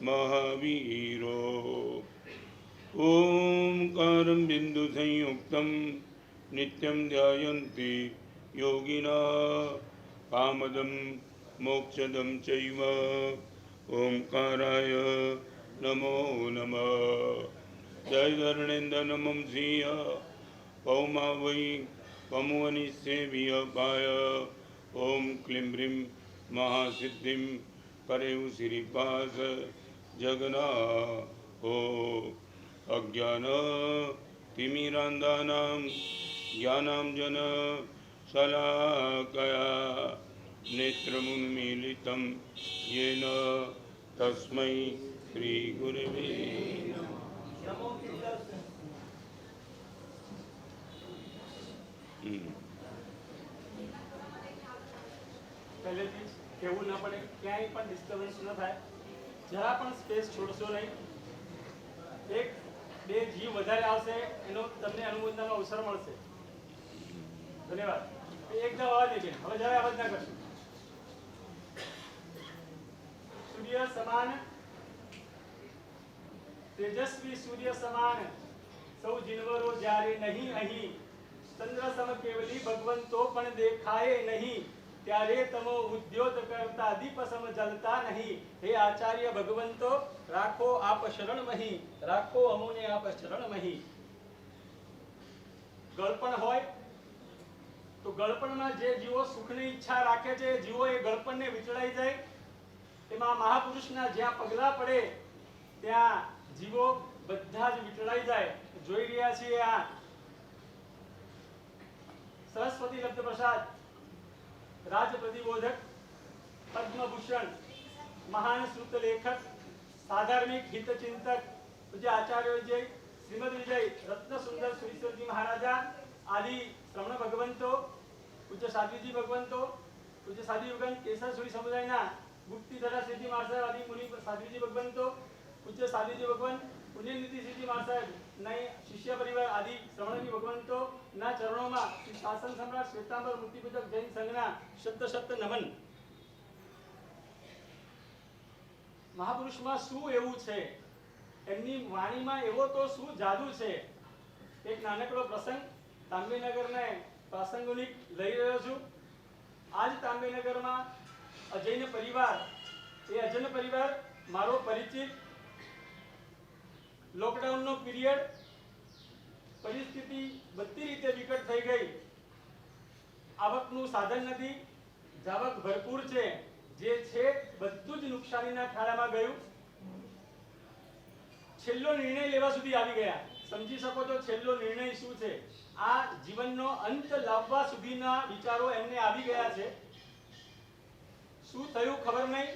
महावीरो ओंकारं बिंदु संयुक्तं नित्यं ध्यायन्ति योगिना कामदं मोक्षदं चैव ओंकाराय नमो नमः। जय धरणेन्द्रनमं सिंह पौमा वै पमुवनिसेव्यपाय ओं क्लीं ह्रीं महासिद्धिं करेउ श्रीपास जगना हो अज्ञान तिमिरान्धानां ज्ञानाञ्जन शलाकया नेत्रमुन्मीलितं येन तस्मै श्रीगुरवे પહેલેથી કહેવું ન પડે, ક્યાંય પણ ડિસ્ટર્બન્સ ન થાય, જરા પણ સ્પેસ છોડશો નહીં. એક બે જીવ વધારે આવશે એનો તમને અનુમોદનનો અવસર મળશે. ધન્યવાદ. એકદમ અવાજ નહીં બેન, હવે જરા અવાજ ના કરશો. સૂર્ય સમાન તેજસ્વી સૂર્ય સમાન સૌ જીનવરો જ્યારે નહીં અહીં, ચંદ્ર સમ કેવલી ભગવંતો પણ દેખાય નહીં, ત્યારે તમો ઉદ્યોત કરતા દીપ સમ જલતા નહીં. હે આચાર્ય ભગવંતો, રાખો આપ શરણ મહી, રાખો અમોને આપ શરણ મહી. ગળપણ હોય તો ગળપણમાં જે જીવો સુખની ઈચ્છા રાખે છે, જીવો એ ગળપણને વિચળાઈ જાય, એમાં મહાપુરુષના જ્યાં પગલા પડે ત્યાં જીવો બધા જ વિચળાઈ જાય. જોઈ રહ્યા છીએ આ સરસ્વતી લબ્ધ પ્રસાદ રાજ પ્રતિબોધક પદ્મભૂષણ મહાન શ્રુત લેખક સાધાર્મિક હિત ચિંતક પૂજ્ય આચાર્ય વિજય શ્રીમદ વિજય રત્ન સુંદર સુરીશ્વરજી મહારાજા આદિ શ્રમણ ભગવંતો, પૂજ્ય સાધ્વીજી ભગવંતો, પૂજ્ય સાધુ યુગન કેસર સુરી સમુદાયના ગુપ્તી તથા સિદ્ધિ મહારાજ આદિ મુનિ સાધ્વીજી ભગવંતો, પૂજ્ય સાધ્વીજી ભગવાન પુણ્યનિધિ સિદ્ધિ મહારાજ ના શિષ્ય પરિવાર આદિ શ્રમણજી ભગવંતો ના ચરણોમાં શ્રી શાસન સમ્રાટ શ્વેતાંબર મૂર્તિપૂજક જૈન સંઘના શબ્દ નમન. મહાપુરુષમાં શું એવું છે, એમની વાણીમાં એવો તો શું જાદુ છે. એક નાનકડો પ્રસંગ તાંબેનગરને પ્રાસંગિક લઈ રહ્યો છું. આજ તાંબેનગરમાં અજૈન પરિવાર, એ અજૈન પરિવાર મારો પરિચિત. લોકડાઉનનો પીરિયડ, પરિસ્થિતિ બધી રીતે વિકટ થઈ ગઈ. આવકનું સાધન નથી, જાવક ભરપૂર છે, જે છે બધું જ નુકસાનીના ખાડામાં ગયું. છેલ્લો નિર્ણય લેવા સુધી આવી ગયા. સમજી શકો છો છેલ્લો નિર્ણય શું છે. આ જીવનનો અંત લાવવા સુધીના વિચારો એમને આવી ગયા છે. શું થયું ખબર નહીં.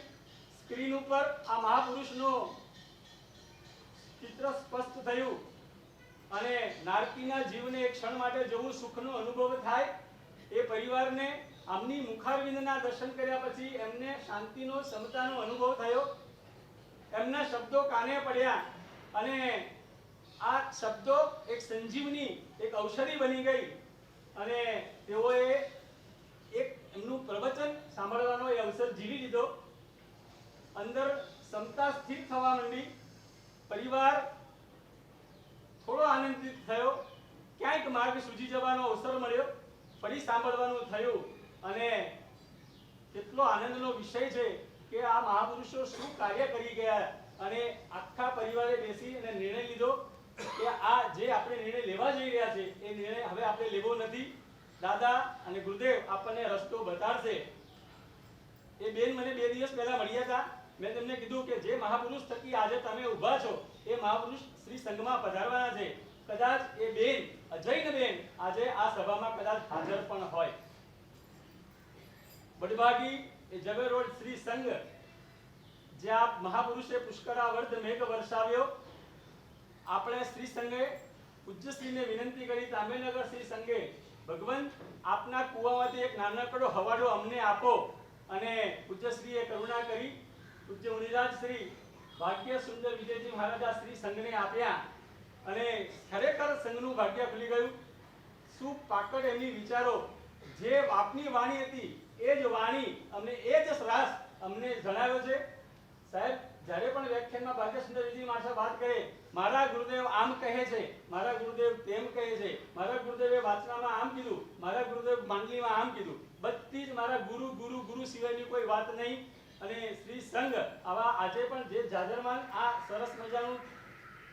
સ્ક્રીન ઉપર આ મહાપુરુષનો ચિત્ર સ્પષ્ટ થયું અને નારકીના જીવને એક ક્ષણ માટે જેવું સુખનો અનુભવ થાય, એ પરિવારને આમની મુખારવિંદના દર્શન કર્યા પછી એમને શાંતિનો, સમતાનો અનુભવ થયો. એમના શબ્દો કાને પડ્યા અને આ શબ્દો એક સંજીવની, એક ઔષધિ બની ગઈ અને તેઓએ એક એમનું પ્રવચન સાંભળવાનો એ અવસર જીવી લીધો. અંદર સમતા સ્થિર થવા માંડી. પરિવાર થોડો આનંદિત થયો. ક્યાંક માર્ગ સૂજી જવાનો અવસર મળ્યો, ફરી સાંભળવાનું થયું અને કેટલો આનંદનો વિષય છે કે આ મહાપુરુષો શું કાર્ય કરી ગયા. અને આખા પરિવારે બેસી અને નિર્ણય લીધો કે આ જે આપણે નિર્ણય લેવા જઈ રહ્યા છે એ નિર્ણય હવે આપણે લેવો નથી. દાદા અને ગુરુદેવ આપણને રસ્તો બતાડશે. એ બેન મને 2 દિવસ પહેલા મળ્યા હતા. મેં તેમને કીધું કે જે મહાપુરુષ થકી આજે તમે ઊભા છો એ મહાપુરુષ શ્રી સંઘમાં પધારવાના છે. કદાચ એ બેન, અજૈન બેન, આજે આ સભામાં કદાચ હાજર પણ હોય. બડભાગી એ જવે રોડ શ્રી સંઘ, જ્યાં મહાપુરુષે પુષ્કરાવર્ધ મેઘ વરસાવ્યો. આપણે શ્રી સંઘે પૂજ્યશ્રીને વિનંતી કરી, તાંબેનગર શ્રી સંઘે, ભગવંત આપના કુવામાંથી એક નાનકડો હવાડો અમને આપો. અને પૂજ્યશ્રીએ કરુણા કરી પૂજ્ય મુનિરાજ શ્રી ભાગ્ય સુંદર વિજયજી મહારાજા શ્રી સંઘને આપ્યા અને ખરેખર સંઘનું ભાગ્ય ખુલી ગયું. શું પાકડ એમની વિચારો, જે આપની વાણી હતી એ જ વાણી અમને, એ જ શ્વાસ અમને જણાવ્યો છે. વ્યાખ્યાનમાં ભાગ્ય સુંદર વિજય મહારાજ વાત કરે, મારા ગુરુદેવ આમ કહે છે, મારા ગુરુદેવ તેમ કહે છે, મારા ગુરુદેવે વાચનામાં આમ કીધું, મારા ગુરુદેવ માંડલીમાં આમ કીધું, બધી જ મારા ગુરુ ગુરુ ગુરુ સિવાયની કોઈ વાત નહીં. અને શ્રી સંઘ આવા આજે પણ જે જાજરમાન આ સરસ મજાનું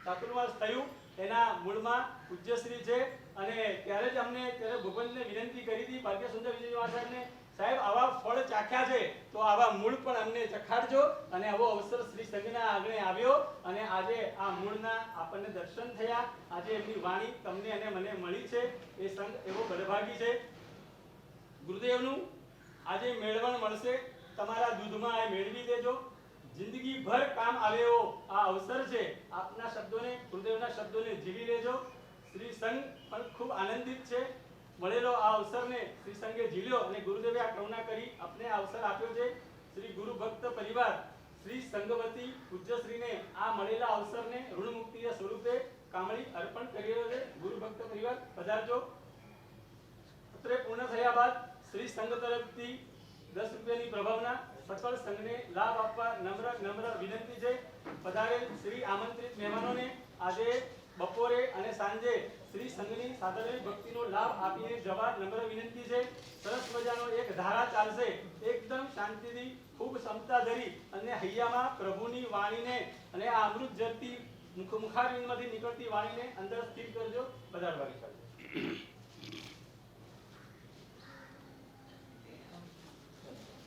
ચાતુર્માસ થયું એના મૂળમાં પૂજ્યશ્રી છે. અને ત્યારે જ અમને ત્યારે ભગવાનને વિનંતી કરી હતી ભાગ્ય સુંદર વિજય મહારાજને, સાહેબ આવા ફળ ચાખ્યા છે તો આવા મૂળ પણ અમને ચખાડજો. અને આવો અવસર શ્રી સંઘના આગળ આવ્યો અને આજે આ મૂળના આપણને દર્શન થયા. આજે એમની વાણી તમને અને મને મળી છે. એ સંઘ એવો બળભાગી છે. ગુરુદેવનું આજે મેળવણ મળશે, તમારા દૂધમાં એ મેળવી દેજો. જિંદગી ભર કામ આવે એવો આ અવસર છે. આપના શબ્દોને, ગુરુદેવના શબ્દોને જીવી લેજો. શ્રી સંઘ પણ ખૂબ આનંદિત છે. મળેલો આ અવસરને શ્રી સંઘે ઝીલ્યો અને ગુરુદેવે આ કરુણા કરી આપને આ અવસર આપ્યો છે. શ્રી ગુરુ ભક્ત પરિવાર શ્રી સંઘવતી પૂજ્યશ્રીને આ મળેલા અવસરને ઋણમુક્તિ સ્વરૂપે કામળી અર્પણ કરી રહ્યો છે. ગુરુ ભક્ત પરિવાર પધારજો. પત્રે પૂર્ણ થયા બાદ શ્રી સંઘ તરફથી 10 રૂપિયાની પ્રભાવના સફળ સંઘને લાભ આપવા નમ્ર વિનંતી છે. પધારેલ શ્રી આમંત્રિત મહેમાનોને આજે બપોરે અને સાંજે શ્રી સંઘની સાધર્મિક ભક્તિનો લાભ આપીને જવા નમ્ર વિનંતી છે. સરસ મજાનો એક ધારા ચાલશે, એકદમ શાંતિથી ખૂબ ક્ષમતા ધરી અને હૈયામાં પ્રભુની વાણીને અને આ અમૃત જળતી મુખારવિંદમાંથી નીકળતી વાણીને અંદર સ્થિર કરજો. પધારવાની છે.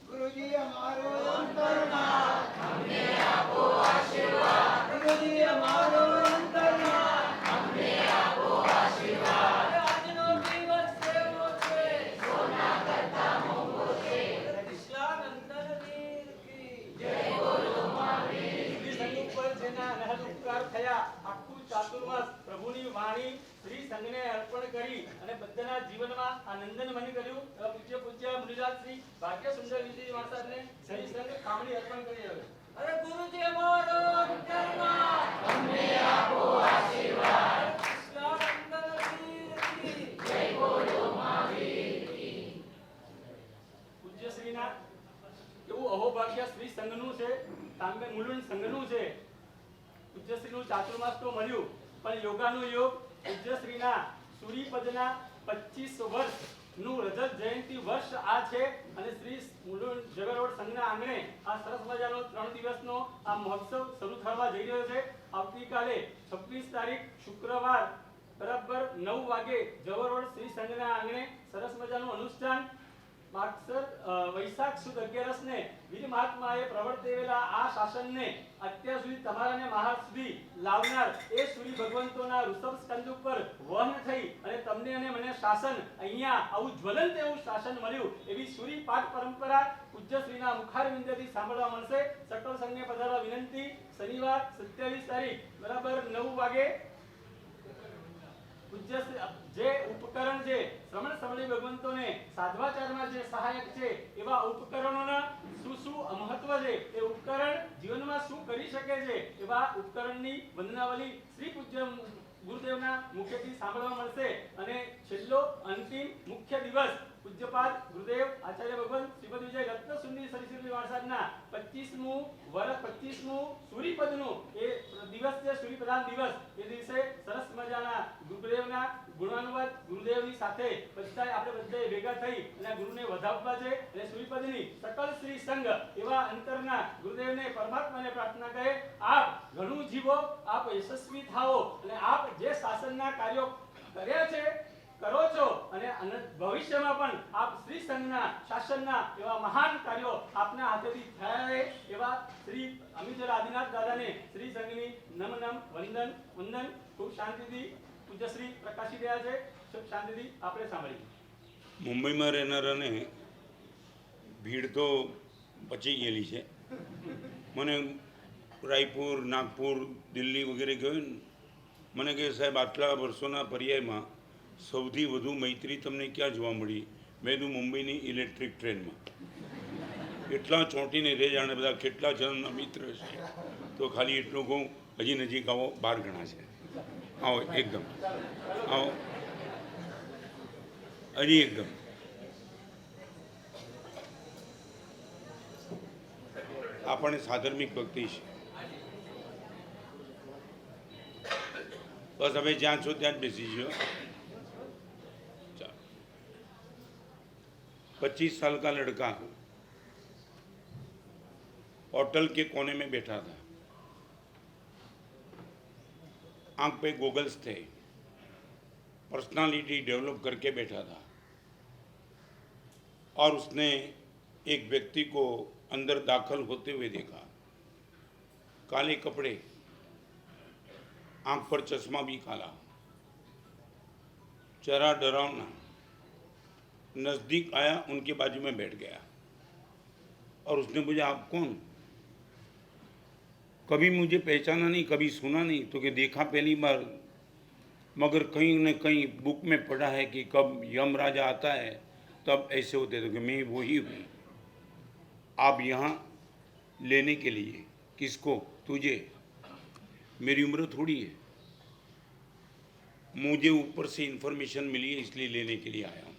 ગુરુજી અમારો અંતરનાથ, અમને આપો આશીર્વાદ. ગુરુજી અમારો અંતરનાથ, અમને આપો આશીર્વાદ. આજનો દિવસ એવો છે, સોના કરતા મોંઘો છે. કૃષ્ણ નંદનની કી જય બોલો મહાવીર. શ્રી સંઘ ઉપર જેના અનહદ ઉપકાર થયા, આખું ચાતુર્માસ પ્રભુની વાણી શ્રી સંઘને અર્પણ કરી અને બધાના જીવનમાં આનંદન મની કર્યું. પૂજ્ય મુનિરાજ શ્રી ભાગ્ય સુંદર વિજય મહારાજને શ્રી સંઘ કામળી અર્પણ કરી રહ્યો. અરે ગુરુજી અમારો અંતરનાથ, અમને આપો આશીર્વાદ. કૃષ્ણ નંદનની કી જય બોલો મહાવીર. પૂજ્યશ્રીના એવું અહોભાગ્ય શ્રી સંઘનું છે, તાંબે મુલુંડ સંઘનું છે. પૂજ્યશ્રીનું ચાતુર્માસ તો મળ્યું, પણ યોગાનું યોગ પૂજ્યશ્રીના સૂરીપદના 25 વર્ષનું રજત જયંતિ વર્ષ આ છે. અને શ્રી મુલુંડ જગરોડ સંઘના આંગણે આ સરસ મજાનો 3 દિવસનો આ મહોત્સવ શરૂ થવા જઈ રહ્યો છે. આવતીકાલે 26 તારીખ શુક્રવાર બરાબર 9 વાગે જગરોડ શ્રી સંઘના આંગણે સરસ મજાનું અનુષ્ઠાન. વૈશાખ સુદ 11 ને વીર મહાત્માએ પ્રવર્તેલા આ શાસનને અત્યાર સુધી તમારાને મહાર સુધી લાવનાર એ સૂરી ભગવંતોના ઋષભ સ્કંદ ઉપર વહન થઈ અને તમને અને મને શાસન અહીંયા આવું જ્વલંત એવું શાસન મળ્યું. એવી સૂરી પાઠ પરંપરા પૂજ્યશ્રીના મુખારવિંદથી સાંભળવા મળશે. સકળ સંઘને પધારવા વિનંતી. શનિવાર 27 તારીખ બરાબર 9 વાગે જે ઉપકરણ છે શ્રમણ સમળી ભગવંતોને સાધવાચારમાં જે સહાયક છે એવા ઉપકરણોના શું મહત્વ છે, એ ઉપકરણ જીવનમાં શું કરી શકે છે, એવા ઉપકરણની વંદનાવલી શ્રી પૂજ્ય ગુરુદેવના મુખેથી સાંભળવા મળશે. અને છેલ્લો અંતિમ મુખ્ય દિવસ પૂજ્યપાદ ગુરુદેવ આચાર્ય ભગવાન શ્રીપદ વિજય રત્નસુંદરી સરિશ્રી મહારાજના 25મું સૂરીપદનું એ દિવસ છે, સૂરીપ્રધાન દિવસ. એ દિવસે સરસ મજાના ગુરુદેવના ગુણાનુવાદ ગુરુદેવની સાથે આપણે બધાએ ભેગા થઈ અને ગુરુને વધાવવા છે. અને સૂરીપદની સકલ શ્રી સંઘ એવા અંતરના ગુરુદેવને પરમાત્માને પ્રાર્થના કરે, આપ ઘણું જીવો, આપ યશસ્વી થાઓ અને આપ જે શાસનના કાર્યો કર્યા છે કરો છો અને ભવિષ્યમાં પણ આપ શ્રી સંઘના શાસનના એવા મહાન કાર્યો આપના હાથેથી થયા રહે એવા શ્રી અમિતર આદિનાથ દાદાને શ્રી સંઘની નમ વંદન. ખૂબ શાંતિથી પૂજ્યશ્રી પ્રકાશી રહ્યા છે. ખૂબ શાંતિથી આપણે સાંભળીએ. મુંબઈમાં રહેનારાને ભીડ તો પચી ગયેલી છે. મને રાયપુર, નાગપુર, દિલ્હી વગેરે ગયો ને, મને કહે સાહેબ આટલા વર્ષોના પર્યાયમાં સૌથી વધુ મૈત્રી તમને ક્યાં જોવા મળી? મેં કીધું મુંબઈની ઇલેક્ટ્રિક ટ્રેનમાં. એટલા ચોંટીને રે જાણે બધા કેટલા જણના મિત્ર છે. તો ખાલી એટલું કહું, હજી નજીક આવો, 12 ગણા છે. આવો એકદમ, આવો હજી એકદમ. આપણને સાધર્મિક ભક્તિ છે. બસ હવે જ્યાં છો ત્યાં જ બેસી ગયો। 25 साल का लड़का होटल के कोने में बैठा था, आंख पे गोगल्स थे, पर्सनालिटी डेवलप करके बैठा था और उसने एक व्यक्ति को अंदर दाखिल होते हुए देखा। काले कपड़े, आंख पर चश्मा भी काला, चेहरा डरावना। नज़दीक आया, उनके बाजू में बैठ गया और उसने पूछा, आप कौन? कभी मुझे पहचाना नहीं, कभी सुना नहीं, तो कि देखा पहली बार, मगर कहीं न कहीं बुक में पढ़ा है कि कब यमराजा आता है तब ऐसे होते थे। कि मैं वही हूँ। आप यहाँ लेने के लिए? किसको? तुझे। मेरी उम्र थोड़ी है, मुझे ऊपर से इन्फॉर्मेशन मिली है इसलिए लेने के लिए आया हूँ।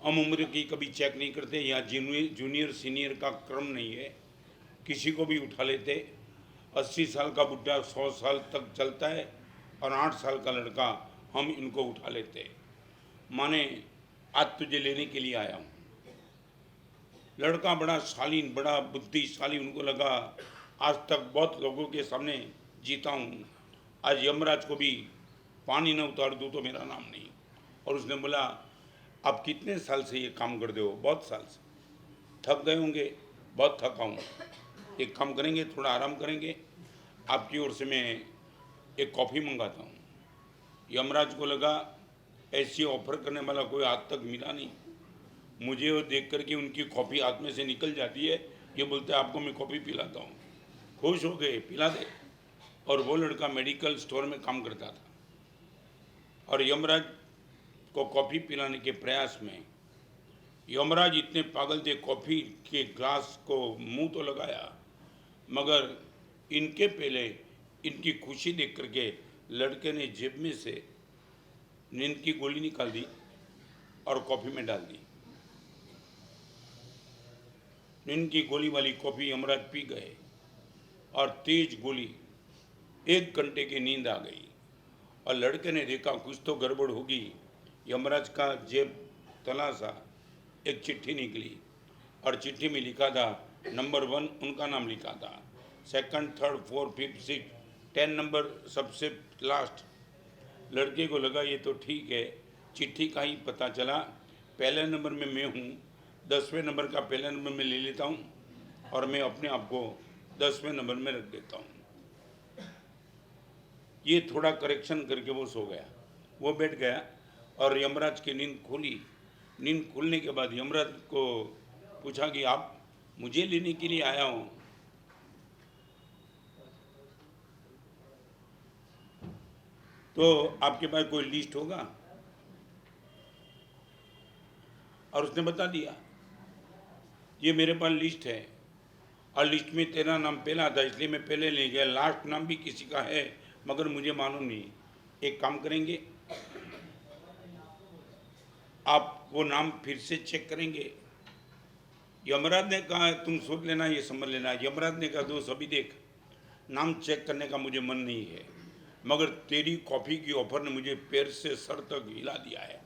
हम उम्र की कभी चेक नहीं करते, यहाँ जूनियर सीनियर का क्रम नहीं है, किसी को भी उठा लेते। 80 साल का बुढ़ा 100 साल तक चलता है और 8 साल का लड़का हम इनको उठा लेते। माने आज तुझे लेने के लिए आया हूँ। लड़का बड़ा शालीन, बड़ा बुद्धिशाली, उनको लगा आज तक बहुत लोगों के सामने जीता हूँ, आज यमराज को भी पानी न उतार दूँ तो मेरा नाम नहीं। और उसने बोला, आप कितने साल से ये काम करते हो? बहुत साल से। थक गए होंगे? बहुत थका हूँ। एक काम करेंगे, थोड़ा आराम करेंगे, आपकी ओर से मैं एक कॉफ़ी मंगाता हूँ। यमराज को लगा ऐसी ऑफर करने वाला कोई आज तक मिला नहीं। मुझे वो देख कर के उनकी कॉफ़ी हाथ में से निकल जाती है, ये बोलते हैं आपको मैं कॉफ़ी पिलाता हूँ। खुश हो गए, पिला दे। और वो लड़का मेडिकल स्टोर में काम करता था और यमराज को कॉफ़ी पिलाने के प्रयास में यमराज इतने पागल थे, कॉफ़ी के ग्लास को मुंह तो लगाया, मगर इनके पहले इनकी खुशी देख करके लड़के ने जेब में से नींद की गोली निकाल दी और कॉफ़ी में डाल दी। नींद की गोली वाली कॉफ़ी यमराज पी गए और तेज गोली, 1 घंटे की नींद आ गई। और लड़के ने देखा कुछ तो गड़बड़ होगी। यमराज का जेब तलाशा, एक चिट्ठी निकली और चिट्ठी में लिखा था नंबर 1 उनका नाम लिखा था, 2nd, 3rd, 4th, 5th, 6th, 10 number सबसे लास्ट। लड़के को लगा ये तो ठीक है, चिट्ठी का ही पता चला, पहले नंबर में मैं हूँ, 10वें नंबर का पहला नंबर में ले लेता हूँ और मैं अपने आप को 10वें नंबर में रख देता हूँ। ये थोड़ा करेक्शन करके वो सो गया। वो बैठ गया और यमराज की नींद खुली। नींद खुलने के बाद यमराज को पूछा कि आप मुझे लेने के लिए आया हूँ। तो आपके पास कोई लिस्ट होगा? और उसने बता दिया, ये मेरे पास लिस्ट है और लिस्ट में तेरा नाम पहला था इसलिए मैं पहले ले गया, लास्ट नाम भी किसी का है मगर मुझे मालूम नहीं। एक काम करेंगे, आप वो नाम फिर से चेक करेंगे? यमराज ने कहा तुम सोच लेना, ये समझ लेना। यमराज ने कहा दोस्त अभी देख, नाम चेक करने का मुझे मन नहीं है, मगर तेरी कॉफ़ी की ऑफर ने मुझे पैर से सर तक हिला दिया है।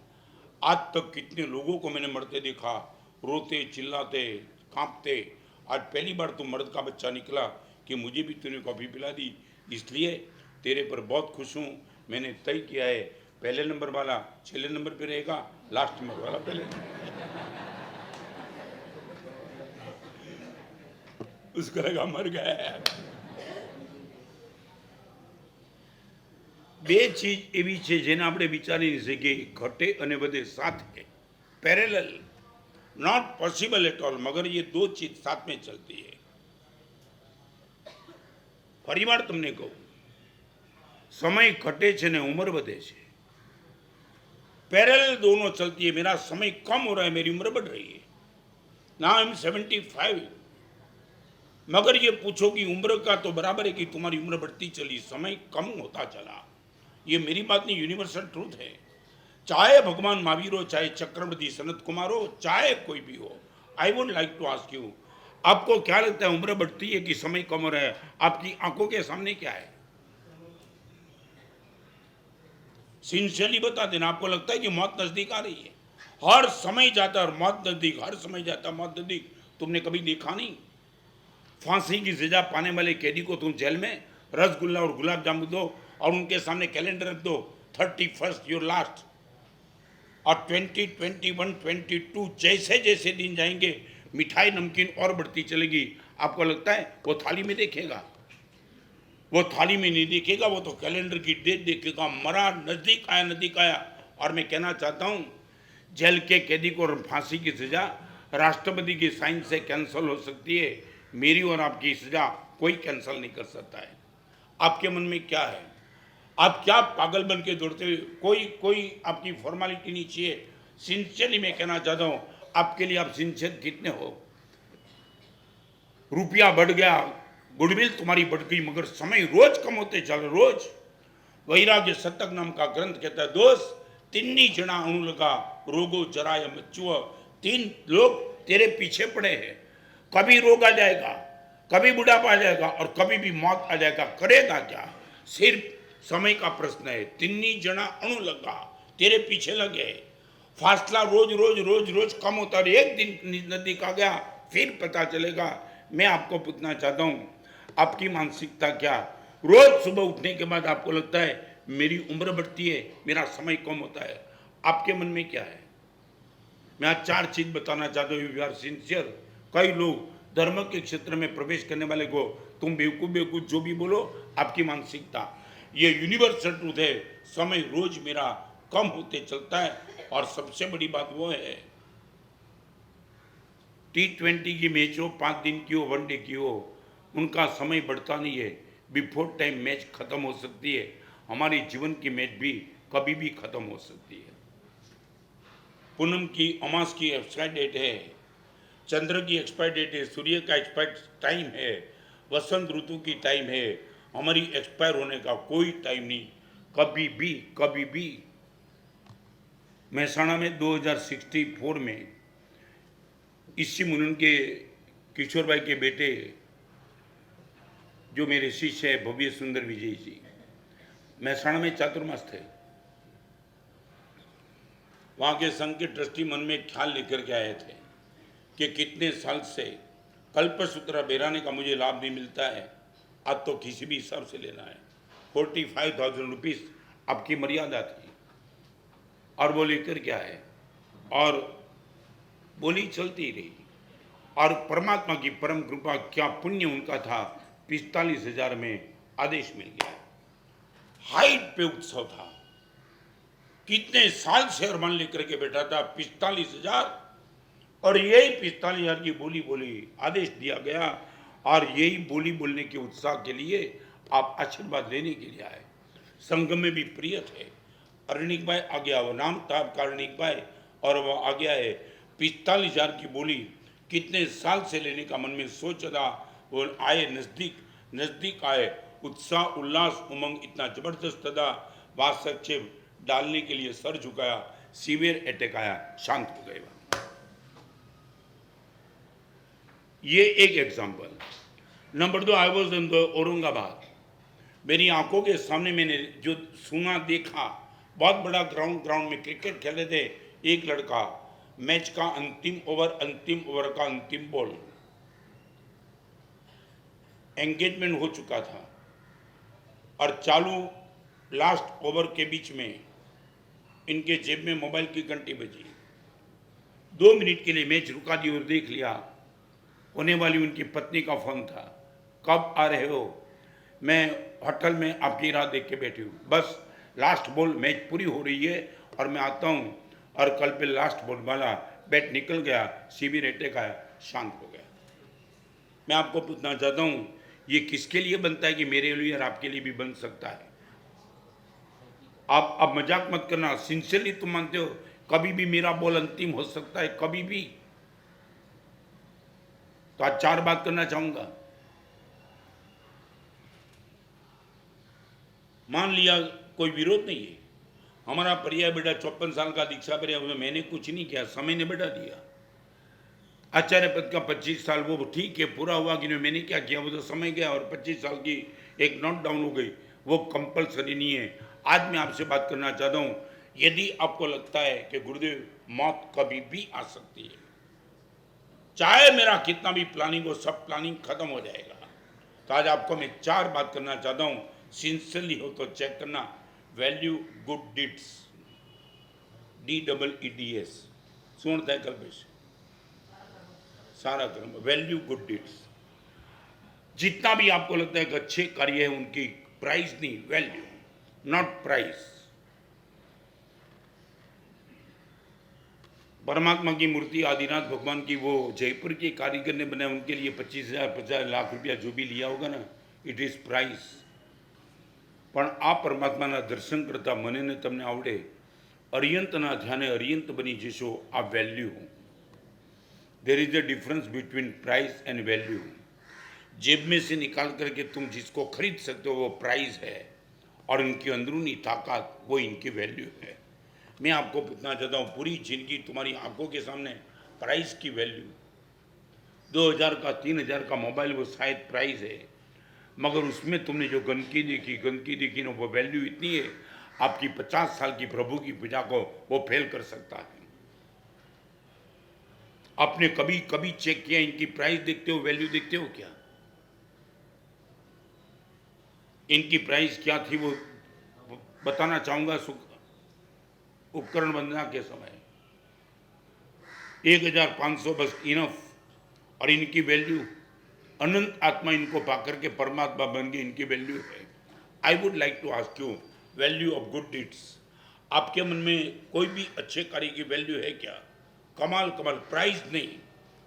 आज तक कितने लोगों को मैंने मरते देखा, रोते चिल्लाते कांपते। आज पहली बार तू मर्द का बच्चा निकला कि मुझे भी तूने कॉफ़ी पिला दी, इसलिए तेरे पर बहुत खुश हूँ। मैंने तय किया है, पहले नंबर वाला 6 नंबर पे रहेगा, लास्ट नंबर वाला पहले। उसका लगा मर गया। બે ચીજ એવી છે જેને આપણે વિચારી નહીં શકીએ, ઘટે અને વધે સાથે, parallel, not possible at all, मगर ये 2 चीज साथ में चलती है। फरी बार तुमने कहूँ, समय घटे છે ને उम्र વધે છે, पैरेलल दोनों चलती है। मेरा समय कम हो रहा है, मेरी उम्र बढ़ रही है। नाउ आई एम 75, मगर ये पूछो कि उम्र का तो बराबर है कि तुम्हारी उम्र बढ़ती चली, समय कम होता चला। ये मेरी बात नहीं, यूनिवर्सल ट्रूथ है। चाहे भगवान महावीर हो, चाहे चक्रवर्ती सनत कुमार हो, चाहे कोई भी हो। I would like to ask you, आपको क्या लगता है उम्र बढ़ती है कि समय कम हो रहा है? आपकी आंखों के सामने क्या है? सिंसियरली बता देना। आपको लगता है कि मौत नजदीक आ रही है, हर समय जाता है और मौत नजदीक, हर समय जाता मौत नजदीक, तुमने कभी देखा नहीं? फांसी की सजा पाने वाले कैदी को तुम जेल में रसगुल्ला और गुलाब जामुन दो और उनके सामने कैलेंडर रख दो, 31 योर लास्ट, और 20, 21, 22 जैसे जैसे दिन जाएंगे मिठाई नमकीन और बढ़ती चलेगी। आपको लगता है वो थाली में देखेगा? वो थाली में नहीं देखेगा, वो तो कैलेंडर की डेट देखेगा। मरा, नजदीक आया, नजदीक आया। और मैं कहना चाहता हूं, जेल के कैदी को फांसी की सजा राष्ट्रपति की साइन से कैंसिल हो सकती है, मेरी और आपकी सजा कोई कैंसिल नहीं कर सकता है। आपके मन में क्या है? आप क्या पागल बन के दौड़ते हुए? कोई आपकी फॉर्मेलिटी नहीं चाहिए। सिंसियरली मैं कहना चाहता हूं, आपके लिए आप सिंसियर कितने हो? रुपया बढ़ गया, गुडविल तुम्हारी बढ़ गई, मगर समय रोज कम होते चल। रोज वैराग्य शतक नाम का ग्रंथ कहता है, दोस्त तिन्नी जणा अणु लगा रोगो जराय मच्चुअ, 3 लोग तेरे पीछे पड़े हैं। कभी रोग आ जाएगा, कभी बुढ़ापा आ जाएगा और कभी भी मौत आ जाएगा। करेगा क्या? सिर्फ समय का प्रश्न है। तिन्नी जना अणु लगा, तेरे पीछे लगे। फासला रोज रोज रोज रोज कम होता है, एक दिन नजदीक आ गया फिर पता चलेगा। मैं आपको पूछना चाहता हूं, आपकी मानसिकता क्या? रोज सुबह उठने के बाद आपको लगता है मेरी उम्र बढ़ती है, मेरा समय कम होता है। आपके मन में क्या है? मैं आज 4 चीज बताना चाहता हूँ, यू आर सिंसियर। कई लोग धर्म के क्षेत्र में प्रवेश करने वाले को तुम बेवकूफ बेवकूफ जो भी बोलो, आपकी मानसिकता। ये यूनिवर्सल ट्रूथ है, समय रोज मेरा कम होते चलता है। और सबसे बड़ी बात वो है, T20 की मैच हो, 5 दिन की हो, 1 डे की हो, उनका समय बढ़ता नहीं है। बिफोर टाइम मैच खत्म हो सकती है। हमारे जीवन की मैच भी कभी भी खत्म हो सकती है। पूनम की अमास की एक्सपायर डेट है, चंद्र की एक्सपायर डेट है, सूर्य का एक्सपायर टाइम है, वसंत ऋतु की टाइम है। हमारी एक्सपायर होने का कोई टाइम नहीं, कभी भी कभी भी। महसाणा में 2064 में इसी मुनन के किशोर भाई के बेटे जो मेरे शिष्य है भव्य सुंदर विजय जी, महसाणा में चातुर्मास थे। वहाँ के संघ के ट्रस्टी मन में ख्याल लेकर के आए थे कि कितने साल से कल्पसूत्र बेराने का मुझे लाभ नहीं मिलता है, आज तो किसी भी हिसाब से लेना है। 45,000 रुपीज़ आपकी मर्यादा थी और वो लेकर क्या है, और बोली चलती रही। और परमात्मा की परम कृपा, क्या पुण्य उनका था, 45,000 में आदेश मिल गया। हाइट पे उत्सव था, कितने साल से अरमान लेकर के बैठा था 45,000, और यही 45,000 की बोली बोली, आदेश दिया गया। और यही बोली बोलने के उत्साह के लिए आप आशीर्वाद लेने के लिए आए। संगम में भी प्रिय थे। अरनिक भाई आ गया, वो नाम था आपका अरनिक भाई, और वो आ गया है। 45,000 की बोली कितने साल से लेने का मन में सोच रहा, वो आए, नजदीक नजदीक आए। उत्साह उल्लास उमंग इतना जबरदस्त था, वास्तव डालने के लिए सर झुकाया, सीवियर अटैक आया, शांत हो गए। ये एक example. Number 2, I was in the Aurangabad. मेरी आंखों के सामने मैंने जो सुना देखा, बहुत बड़ा ग्राउंड में क्रिकेट खेल रहे थे। एक लड़का, मैच का अंतिम ओवर का अंतिम बॉल, एंगेजमेंट हो चुका था और चालू लास्ट ओवर के बीच में इनके जेब में मोबाइल की घंटी बजी। 2 मिनट के लिए मैच रुका दी और देख लिया, होने वाली उनकी पत्नी का फोन था, कब आ रहे हो? मैं होटल में आपकी राह देख के बैठी हूँ, बस लास्ट बॉल, मैच पूरी हो रही है और मैं आता हूँ। और कल पे लास्ट बॉल वाला बैट निकल गया, सीवियर अटैक आया, शांत हो गया। मैं आपको पूछना चाहता हूँ, ये किसके लिए बनता है कि मेरे लिए और आपके लिए भी बन सकता है? आप अब मजाक मत करना, सिंसियरली तुम मानते हो कभी भी मेरा बॉल अंतिम हो सकता है, कभी भी? तो आज 4 बात करना चाहूंगा। मान लिया कोई विरोध नहीं है, हमारा परिया बेटा 54 साल का दीक्षा परिया, मैंने कुछ नहीं किया, समय ने बैठा दिया। आचार्य पद का 25 साल, वो ठीक है, पूरा हुआ कि नहीं, मैंने क्या किया, वो तो समय गया और 25 साल की एक नोट डाउन हो गई। वो कंपलसरी नहीं है, आज मैं आपसे बात करना चाहता हूं, यदि आपको लगता है कि गुरुदेव मौत कभी भी आ सकती है, चाहे मेरा कितना भी प्लानिंग हो, सब प्लानिंग खत्म हो जाएगा, तो आज आपको मैं 4 बात करना चाहता हूं। सिंसियरली हो तो चेक करना। वैल्यू गुड डीड्स, DEEDS, सुनता है कल्पेश, सारा कर्म, वैल्यू गुड डीड्स। जितना भी आपको लगता है कि अच्छे कार्य है, उनकी प्राइस नहीं, वैल्यू, नॉट प्राइस। परमात्मा की मूर्ति आदिनाथ भगवान की वो जयपुर के कारीगर ने बनाया, उनके लिए 25,000 50 लाख रुपया जो भी लिया होगा ना, इट इज प्राइस। પણ આ પરમાત્માના દર્શન કરતા મને ને તમને આવડે, અરિયંતના ધ્યાને અરિયંત બની જશો, આ value. There is a difference between price and value. जेब में से निकाल करके तुम जिसको खरीद सकते हो वो प्राइस है, और इनकी अंदरूनी ताकत वो इनकी वैल्यू है। मैं आपको पूछना चाहता हूँ, पूरी जिंदगी तुम्हारी आंखों के सामने प्राइस की वैल्यू, 2000 का 3000 का मोबाइल वो शायद प्राइस है, मगर उसमें तुमने जो गंदगी देखी ना, वो वैल्यू इतनी है, आपकी 50 साल की प्रभु की पूजा को वो फेल कर सकता है। आपने कभी कभी चेक किया, इनकी प्राइस देखते हो, वैल्यू देखते हो क्या? इनकी प्राइस क्या थी वो बताना चाहूंगा। उपकरण बनना के समय 1500 बस इनफ, और इनकी वैल्यू अनंत आत्मा इनको पाकर के परमात्मा बन गए, इनकी वैल्यू है। I would like to ask you, value of good deeds. आपके मन में कोई भी अच्छे कार्य की वैल्यू है क्या? कमाल प्राइस नहीं,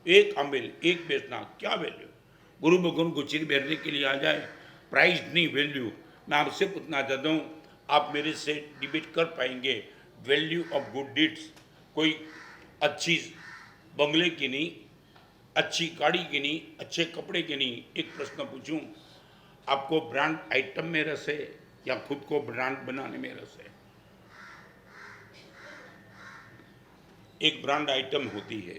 एक अम्बिल एक बेचना, क्या वैल्यू? गुरु भगवान को चिर बेरने के लिए आ जाए, प्राइस नहीं वैल्यू। मैं आपसे पूछना चाहता हूँ, आप मेरे से डिबेट कर पाएंगे वैल्यू ऑफ गुड डीड्स? कोई अच्छी बंगले की नहीं, अच्छी गाड़ी की नहीं, अच्छे कपड़े की नहीं। एक प्रश्न पूछूं, आपको ब्रांड आइटम में रस है या खुद को ब्रांड बनाने में रस है? एक ब्रांड आइटम होती है,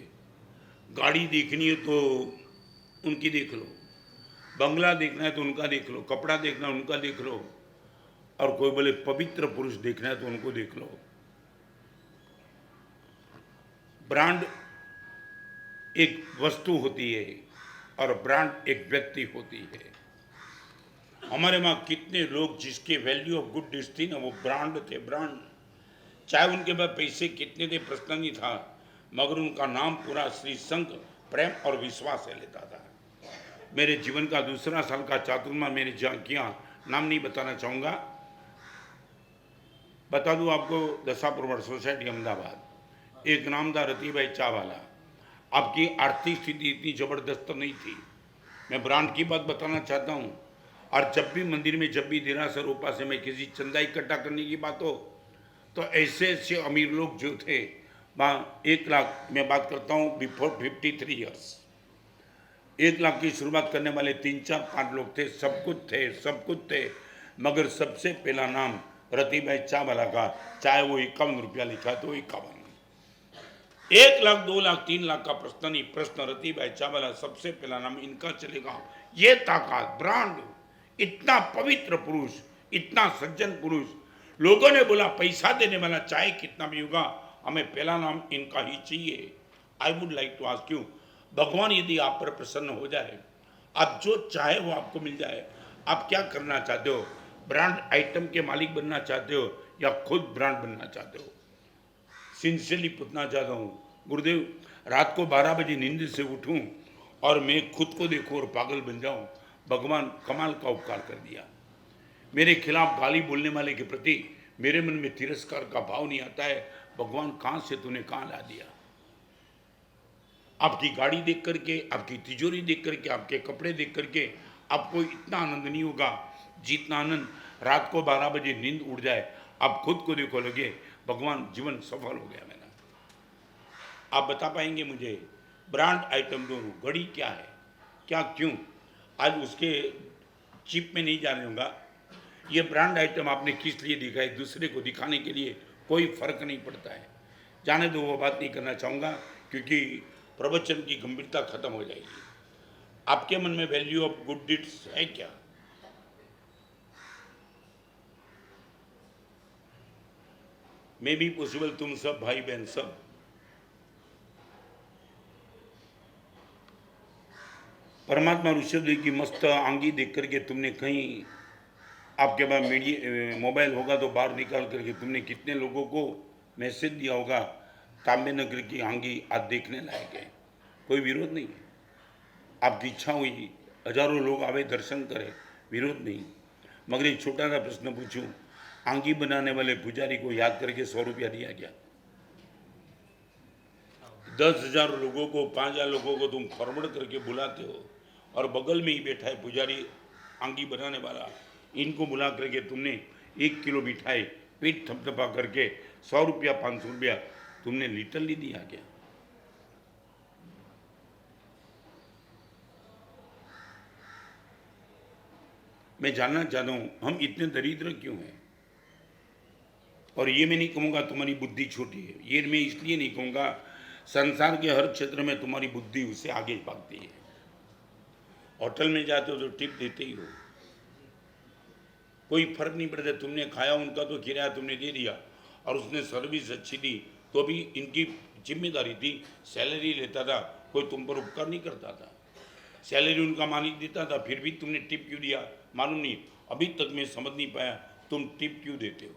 गाड़ी देखनी है तो उनकी देख लो, बंगला देखना है तो उनका देख लो, कपड़ा देखना है उनका देख लो, और कोई बोले पवित्र पुरुष देखना है तो उनको देख लो। ब्रांड एक वस्तु होती है और ब्रांड एक व्यक्ति होती है। हमारे वहाँ कितने लोग जिसके वैल्यू ऑफ गुड डीड्स थी ना, वो ब्रांड थे, ब्रांड। चाहे उनके पास पैसे कितने थे प्रश्न नहीं था, मगर उनका नाम पूरा श्री संघ प्रेम और विश्वास से लेता था। मेरे जीवन का दूसरा साल का चातुर्मा मैंने जहाँ किया, नाम नहीं बताना चाहूँगा, बता दूँ आपको, दशापुरवड़ सोसाइटी अहमदाबाद, एक नाम था रती भाई चा वाला। आपकी आर्थिक स्थिति इतनी ज़बरदस्त नहीं थी, मैं ब्रांड की बात बताना चाहता हूँ। और जब भी मंदिर में, जब भी देरासर रूपा से मैं किसी चंदा इकट्ठा करने की बात हो, तो ऐसे ऐसे अमीर लोग जो थे वहाँ 1 लाख, मैं बात करता हूँ बिफोर 53 ईयर्स, 1 लाख की शुरुआत करने वाले 3 4 5 लोग थे, सब कुछ थे, मगर सबसे पहला नाम रती भाई चा वाला का, चाहे वो 51 रुपया लिखा तो 51। 1 लाख 2 लाख 3 लाख का प्रश्न नहीं, प्रश्न रती भाई चा वाला, सबसे पहला नाम इनका चलेगा। ये ताकत, ब्रांड, इतना पवित्र पुरुष, इतना सज्जन पुरुष। लोगों ने बोला पैसा देने वाला चाहे कितना भी होगा, हमें पहला नाम इनका ही चाहिए। I would like to ask you, भगवान यदि आप पर प्रसन्न हो जाए, आप जो चाहे वो आपको मिल जाए, आप क्या करना चाहते हो? ब्रांड आइटम के मालिक बनना चाहते हो या खुद ब्रांड बनना चाहते हो? सिंसियरली पूछना चाहता हूँ, गुरुदेव रात को 12 बजे नींद से उठूं और मैं खुद को देखूं और पागल बन जाऊं, भगवान कमाल का उपकार कर दिया। मेरे खिलाफ गाली बोलने वाले के प्रति मेरे मन में तिरस्कार का भाव नहीं आता है, भगवान कहाँ से तूने कहाँ ला दिया। आपकी गाड़ी देख करके, आपकी तिजोरी देख करके, आपके कपड़े देख करके आपको इतना आनंद नहीं होगा जितना आनंद रात को 12 बजे नींद उड़ जाए, आप खुद को देखो, लगे भगवान जीवन सफल हो गया मेरा। आप बता पाएंगे मुझे, ब्रांड आइटम दोनों, घड़ी क्या है, क्या क्यों? आज उसके चिप में नहीं जाने दूंगा। ये ब्रांड आइटम आपने किस लिए दिखाई, दूसरे को दिखाने के लिए, कोई फर्क नहीं पड़ता है। जाने दो, वो बात नहीं करना चाहूँगा क्योंकि प्रवचन की गंभीरता खत्म हो जाएगी। आपके मन में वैल्यू ऑफ गुड डीड्स है क्या? मे बी पॉसिबल तुम सब भाई बहन सब परमात्मा ऋषभदेव की मस्त आंगी देख करके तुमने कहीं आपके पास मीडिया मोबाइल होगा तो बाहर निकाल करके तुमने कितने लोगों को मैसेज दिया होगा तांबे नगर की आंगी आज देखने लायक है, कोई विरोध नहीं है। आपकी इच्छा हुई हजारों लोग आवे दर्शन करें, विरोध नहीं। मगर एक छोटा सा प्रश्न पूछूं, आंगी बनाने वाले पुजारी को याद करके 100 रुपया दिया गया? 10,000 लोगों को 5,000 लोगों को तुम फॉरवर्ड करके बुलाते हो और बगल में ही बैठा है पुजारी आंगी बनाने वाला, इनको बुला करके तुमने 1 किलो मिठाई पेट थपथपा करके 100 रुपया 500 रुपया तुमने लिटरली दिया गया? मैं जानना चाहता हूं हम इतने दरिद्र क्यों हैं? और ये मैं नहीं कहूँगा तुम्हारी बुद्धि छोटी है, ये मैं इसलिए नहीं कहूँगा, संसार के हर क्षेत्र में तुम्हारी बुद्धि उससे आगे भागती है। होटल में जाते हो तो टिप देते ही हो, कोई फर्क नहीं पड़ता। तुमने खाया, उनका तो किराया तुमने दे दिया और उसने सर्विस अच्छी दी तो भी इनकी जिम्मेदारी थी, सैलरी लेता था, कोई तुम पर उपकार नहीं करता था। सैलरी उनका मालिक देता था, फिर भी तुमने टिप क्यों दिया मालूम नहीं। अभी तक मैं समझ नहीं पाया तुम टिप क्यों देते हो।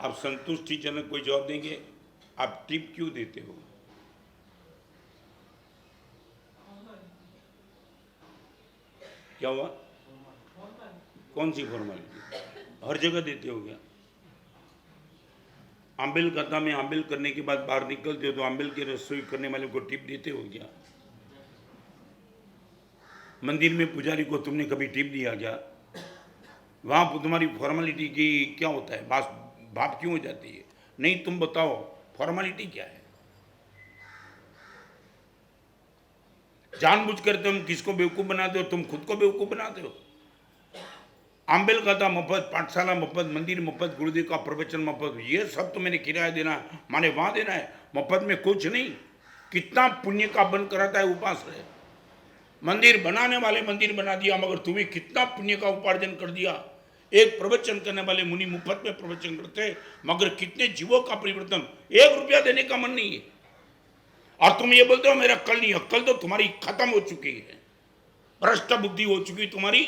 आप संतुष्टिजनक कोई जवाब देंगे? आप टिप क्यों देते हो? क्या हुआ? कौन सी फॉर्मेलिटी? हर जगह देते हो क्या? आंबिल कथा में आंबिल करने के बाद बाहर निकलते हो तो आंबिल की रसोई करने वाले को टिप देते हो क्या? मंदिर में पुजारी को तुमने कभी टिप दिया क्या? वहां तुम्हारी फॉर्मेलिटी की क्या होता है, बात क्यों हो जाती है? नहीं, तुम बताओ फॉर्मेलिटी क्या है? जानबूझकर तुम किसको बेवकूफ बनाते हो? तुम खुद को बेवकूफ बनाते हो। आंबेल कथा मुफ्त, पाठशाला मुफ्त, मंदिर मुफ्त, गुरुदेव का प्रवचन मुफ्त, ये सब तो मैंने किराया देना माने वहां देना है, मुफ्त में कुछ नहीं। कितना पुण्य का बन कराता है उपास है। मंदिर बनाने वाले मंदिर बना दिया, मगर तुम्हें कितना पुण्य का उपार्जन कर दिया। एक प्रवचन करने वाले मुनि मुफ्त में प्रवचन करते, मगर कितने जीवों का परिवर्तन। 1 रुपया देने का मन नहीं है और तुम ये बोलते हो मेरा अक्ल नहीं। अक्ल तो तुम्हारी खत्म हो चुकी है, भ्रष्ट बुद्धि हो चुकी तुम्हारी।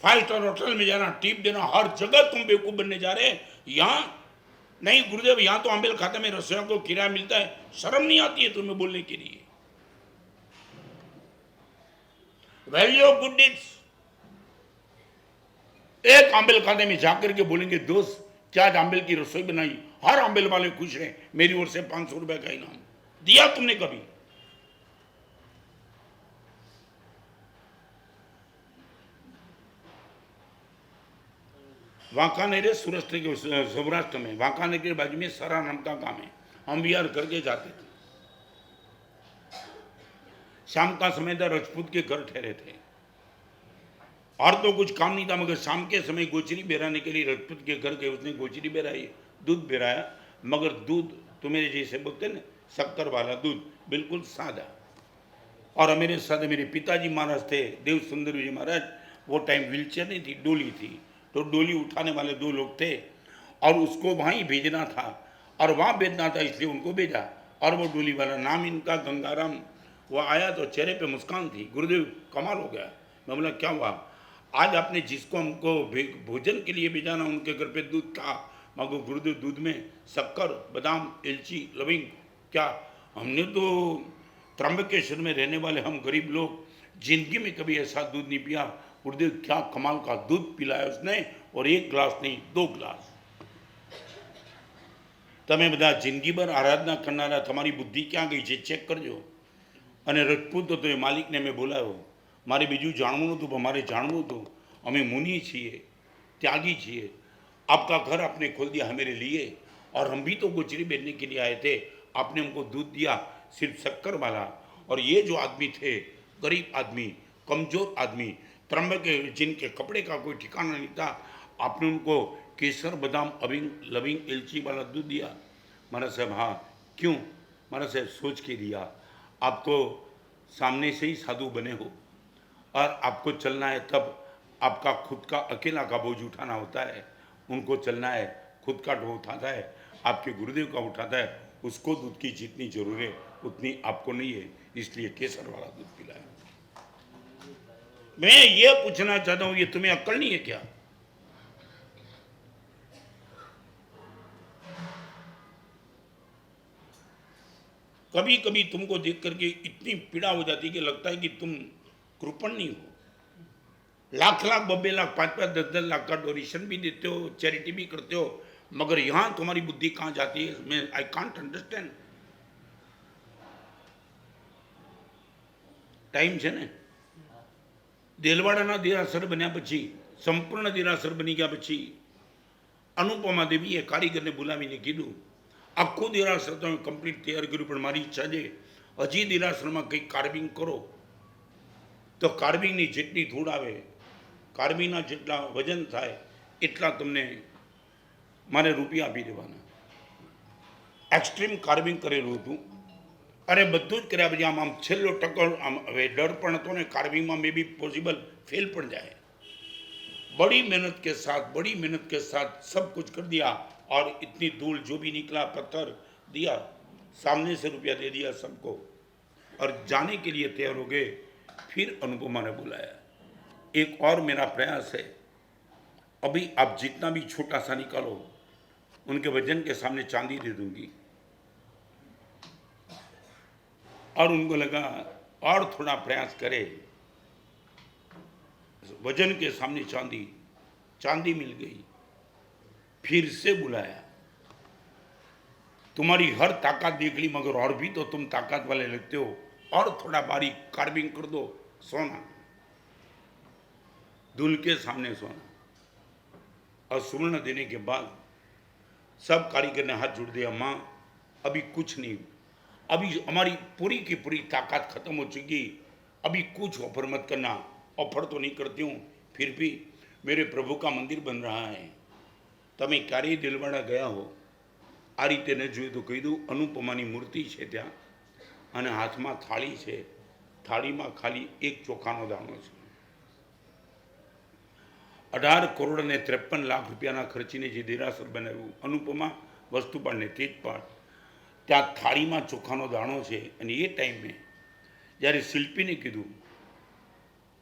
5 स्टार होटल में जाना, टिप देना, हर जगह तुम बेवकूफ बनने जा रहे हैं। यहां नहीं गुरुदेव, यहां तो आंबेल खाते में रसोइया को किराया मिलता है, शर्म नहीं आती है तुम्हें बोलने के लिए? Value of good deeds. एक आंबेल खाते में जाकर के बोलेंगे दोस्त क्या आंबेल की रसोई बनाई, हर आंबेल वाले खुश हैं, मेरी ओर से 500 रुपए का इनाम दिया तुमने कभी? वांकानेर सौराष्ट्र में वांकानेर के बाजू में सरा नाम का गांव है, हम बिहार करके जाते थे। शाम का समय था, राजपूत के घर ठहरे थे और तो कुछ काम नहीं था, मगर शाम के समय गोचरी बेराने के लिए राजपूत के घर गए। उसने गोचरी बेराई, दूध बेराया, मगर दूध तो मेरे जैसे बोलते ना शक्कर वाला दूध, बिल्कुल सादा। और मेरे साथ मेरे पिताजी महाराज थे, देव सुंदर जी महाराज। वो टाइम व्हीलचेयर नहीं थी, डोली थी, तो डोली उठाने वाले 2 लोग थे और उसको वहाँ ही भेजना था और वहाँ भेजना था, इसलिए उनको भेजा। और वो डोली वाला नाम इनका गंगाराम। वो आया तो चेहरे पे मुस्कान थी। गुरुदेव कमाल हो गया। मैं बोला क्या हुआ? आज आपने जिसको हमको भोजन के लिए भेजाना उनके घर पे दूध था, मगर गुरुदेव दूध में शक्कर, बादाम, इलायची, लविंग। क्या हमने तो त्र्यंबकेश्वर में रहने वाले हम गरीब लोग जिंदगी में कभी ऐसा दूध नहीं पिया। गुरुदेव क्या कमाल का दूध पिलाया उसने, और 1 ग्लास नहीं 2 ग्लास। તમે બધા જિંદગીભર આરાધના કરનારા તમારી બુદ્ધિ ક્યાં ગઈ છે ચેક કરજો। અને રજપૂત હતો એ માલિકને મેં બોલાવ્યો, મારે બીજું જાણવું નહોતું પણ મારે જાણવું હતું। અમે મુનિ છીએ, त्यागी છીએ, आपका घर आपने खोल दिया है मेरे लिए, और हम भी तो गोचरी बेचने के लिए आए थे। आपने हमको दूध दिया सिर्फ शक्कर वाला, और ये जो आदमी थे गरीब आदमी, कमजोर आदमी, त्र्यंबक जिनके कपड़े का कोई ठिकाना नहीं था, आपने उनको केसर, बादाम, अविंग, लविंग, इलायची वाला दूध दिया। महाराज साहब हाँ क्यों? महाराज साहब सोच के दिया, आप तो सामने से ही साधु बने हो, और आपको चलना है तब आपका खुद का अकेला का बोझ उठाना होता है, उनको चलना है खुद का ढो उठाता है, आपके गुरुदेव का उठाता है, उसको दूध की जितनी जरूरत है उतनी आपको नहीं है, इसलिए केसर वाला दूध पिलाया। मैं ये पूछना चाहता हूं, ये तुम्हें अक्ल नहीं है क्या? कभी कभी तुमको देख करके इतनी पीड़ा हो जाती है कि लगता है कि तुम कृपण नहीं हो। लाख लाख, 2 लाख, 5-5, 10-10 लाख का डोनेशन भी देते हो, चैरिटी भी करते हो, मगर यहां तुम्हारी बुद्धि कहां जाती है? मैं आई कांट अंडरस्टैंड। टाइम છે ને, દેલવાડાના દેરાસર બન્યા પછી, સંપૂર્ણ દેરાસર બની ગયા પછી અનુપમા દેવીએ કારીગરને બોલાવીને કીધું, આખું દેરાસર તમે કમ્પ્લીટ તૈયાર કર્યું, પણ મારી ઈચ્છા છે હજી દેરાસરમાં કંઈક કાર્વિંગ કરો, તો કાર્વિંગની જેટલી ધૂળ આવે, કાર્વિંગના જેટલા વજન થાય એટલા તમને મારે રૂપિયા આપી દેવાના। એક્સ્ટ્રીમ કાર્વિંગ કરેલું હતું, અરે બધું જ કર્યા પછી આમ છેલ્લો ટકો આમ હવે ડર પણ હતો ને, કાર્વિંગમાં મે બી પોસિબલ फेल પણ જાય। बड़ी मेहनत के साथ सब कुछ कर दिया, और इतनी धूल जो भी निकला, पत्थर दिया, सामने से रुपया दे दिया सबको, और जाने के लिए तैयार हो गए। फिर अनुपमा ने बुलाया, एक और मेरा प्रयास है, अभी आप जितना भी छोटा सा निकालो उनके वजन के सामने चांदी दे दूंगी। और उनको लगा और थोड़ा प्रयास करे, वजन के सामने चांदी मिल गई। फिर से बुलाया, तुम्हारी हर ताकत देख ली, मगर और भी तो तुम ताकत वाले लगते हो, और थोड़ा बारीक कार्विंग कर दो, सोना, धूल के सामने सोना। और सुवर्ण देने के बाद सब कारीगर ने हाथ जोड़ दिया, माँ अभी कुछ नहीं, अभी हमारी पूरी की पूरी ताकत खत्म हो चुकी, अभी कुछ ऑफर मत करना। ऑफर तो नहीं करती हूँ, फिर भी मेरे प्रभु का मंदिर बन रहा है, તમે ક્યારેય દિલવાડા ગયા હો આ રીતે ન જોયું તો કહી દઉં, અનુપમાની મૂર્તિ છે ત્યાં, અને હાથમાં થાળી છે, થાળીમાં ખાલી એક ચોખાનો દાણો છે। 18 કરોડ અને 53 લાખ રૂપિયાના ખર્ચીને જે દેરાસર બનાવ્યું અનુપમા વસ્તુપાળને તેજપાળ, ત્યાં થાળીમાં ચોખાનો દાણો છે। અને એ ટાઈમે જ્યારે શિલ્પીને કીધું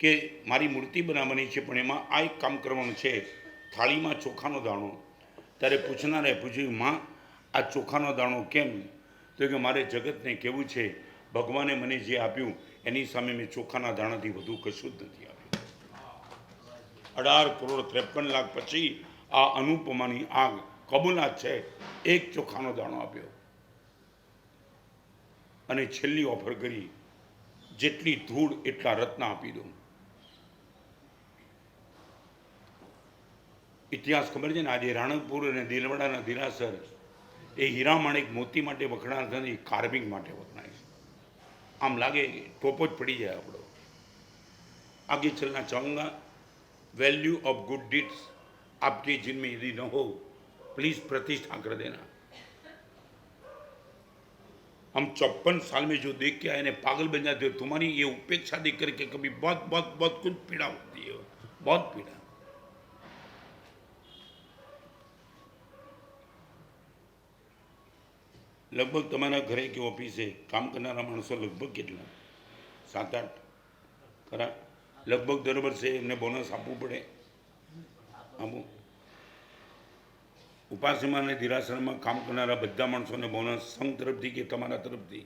કે મારી મૂર્તિ બનાવવાની છે, પણ એમાં આ એક કામ કરવાનું છે, થાળીમાં ચોખાનો દાણો, ત્યારે પૂછનારે પૂછ્યું, માં આ ચોખાનો દાણો કેમ? તો કે મારે જગતને કહેવું છે ભગવાને મને જે આપ્યું એની સામે મેં ચોખાના દાણાથી વધુ કશું જ નથી આપ્યું। 18 કરોડ 53 લાખ પછી આ અનુપમાની આગ કબૂલાત છે, એક ચોખાનો દાણો આપ્યો। અને છેલ્લી ઓફર કરી, જેટલી ધૂળ એટલા રત્ન આપી દઉં। ઇતિહાસ ખબર છે ને, આજે રાણકપુર અને દેલવાડાના દેરાસર એ હીરા માણેક મોતી માટે વખણાતા નથી, કાર્વિંગ માટે વખણાય છે। આમ લાગે ટોપો જ પડી જાય આપણો। आगे चलना चाहूँगा। वैल्यू ऑफ गुड डीड्स आपके जिनमें यदि न हो, प्लीज प्रतिष्ठा कर देना। हम 54 साल में जो देख के आए ने पागल बन जाते हो। तुम्हारी ये उपेक्षा देख करके कभी बहुत बहुत बहुत कुछ पीड़ा होती है, बहुत पीड़ा। लगभग तमारा घरे के ऑफिसे काम करनारा माणसों लगभग કેટલા 7-8 ખરા? लगभग દર વર્ષે એમને બોનસ આપવું પડે। આપવું ઉપાસમાં અને ધીરાસરમાં કામ કરનારા બધા માણસોને બોનસ સંઘ તરફથી કે તમારા તરફથી?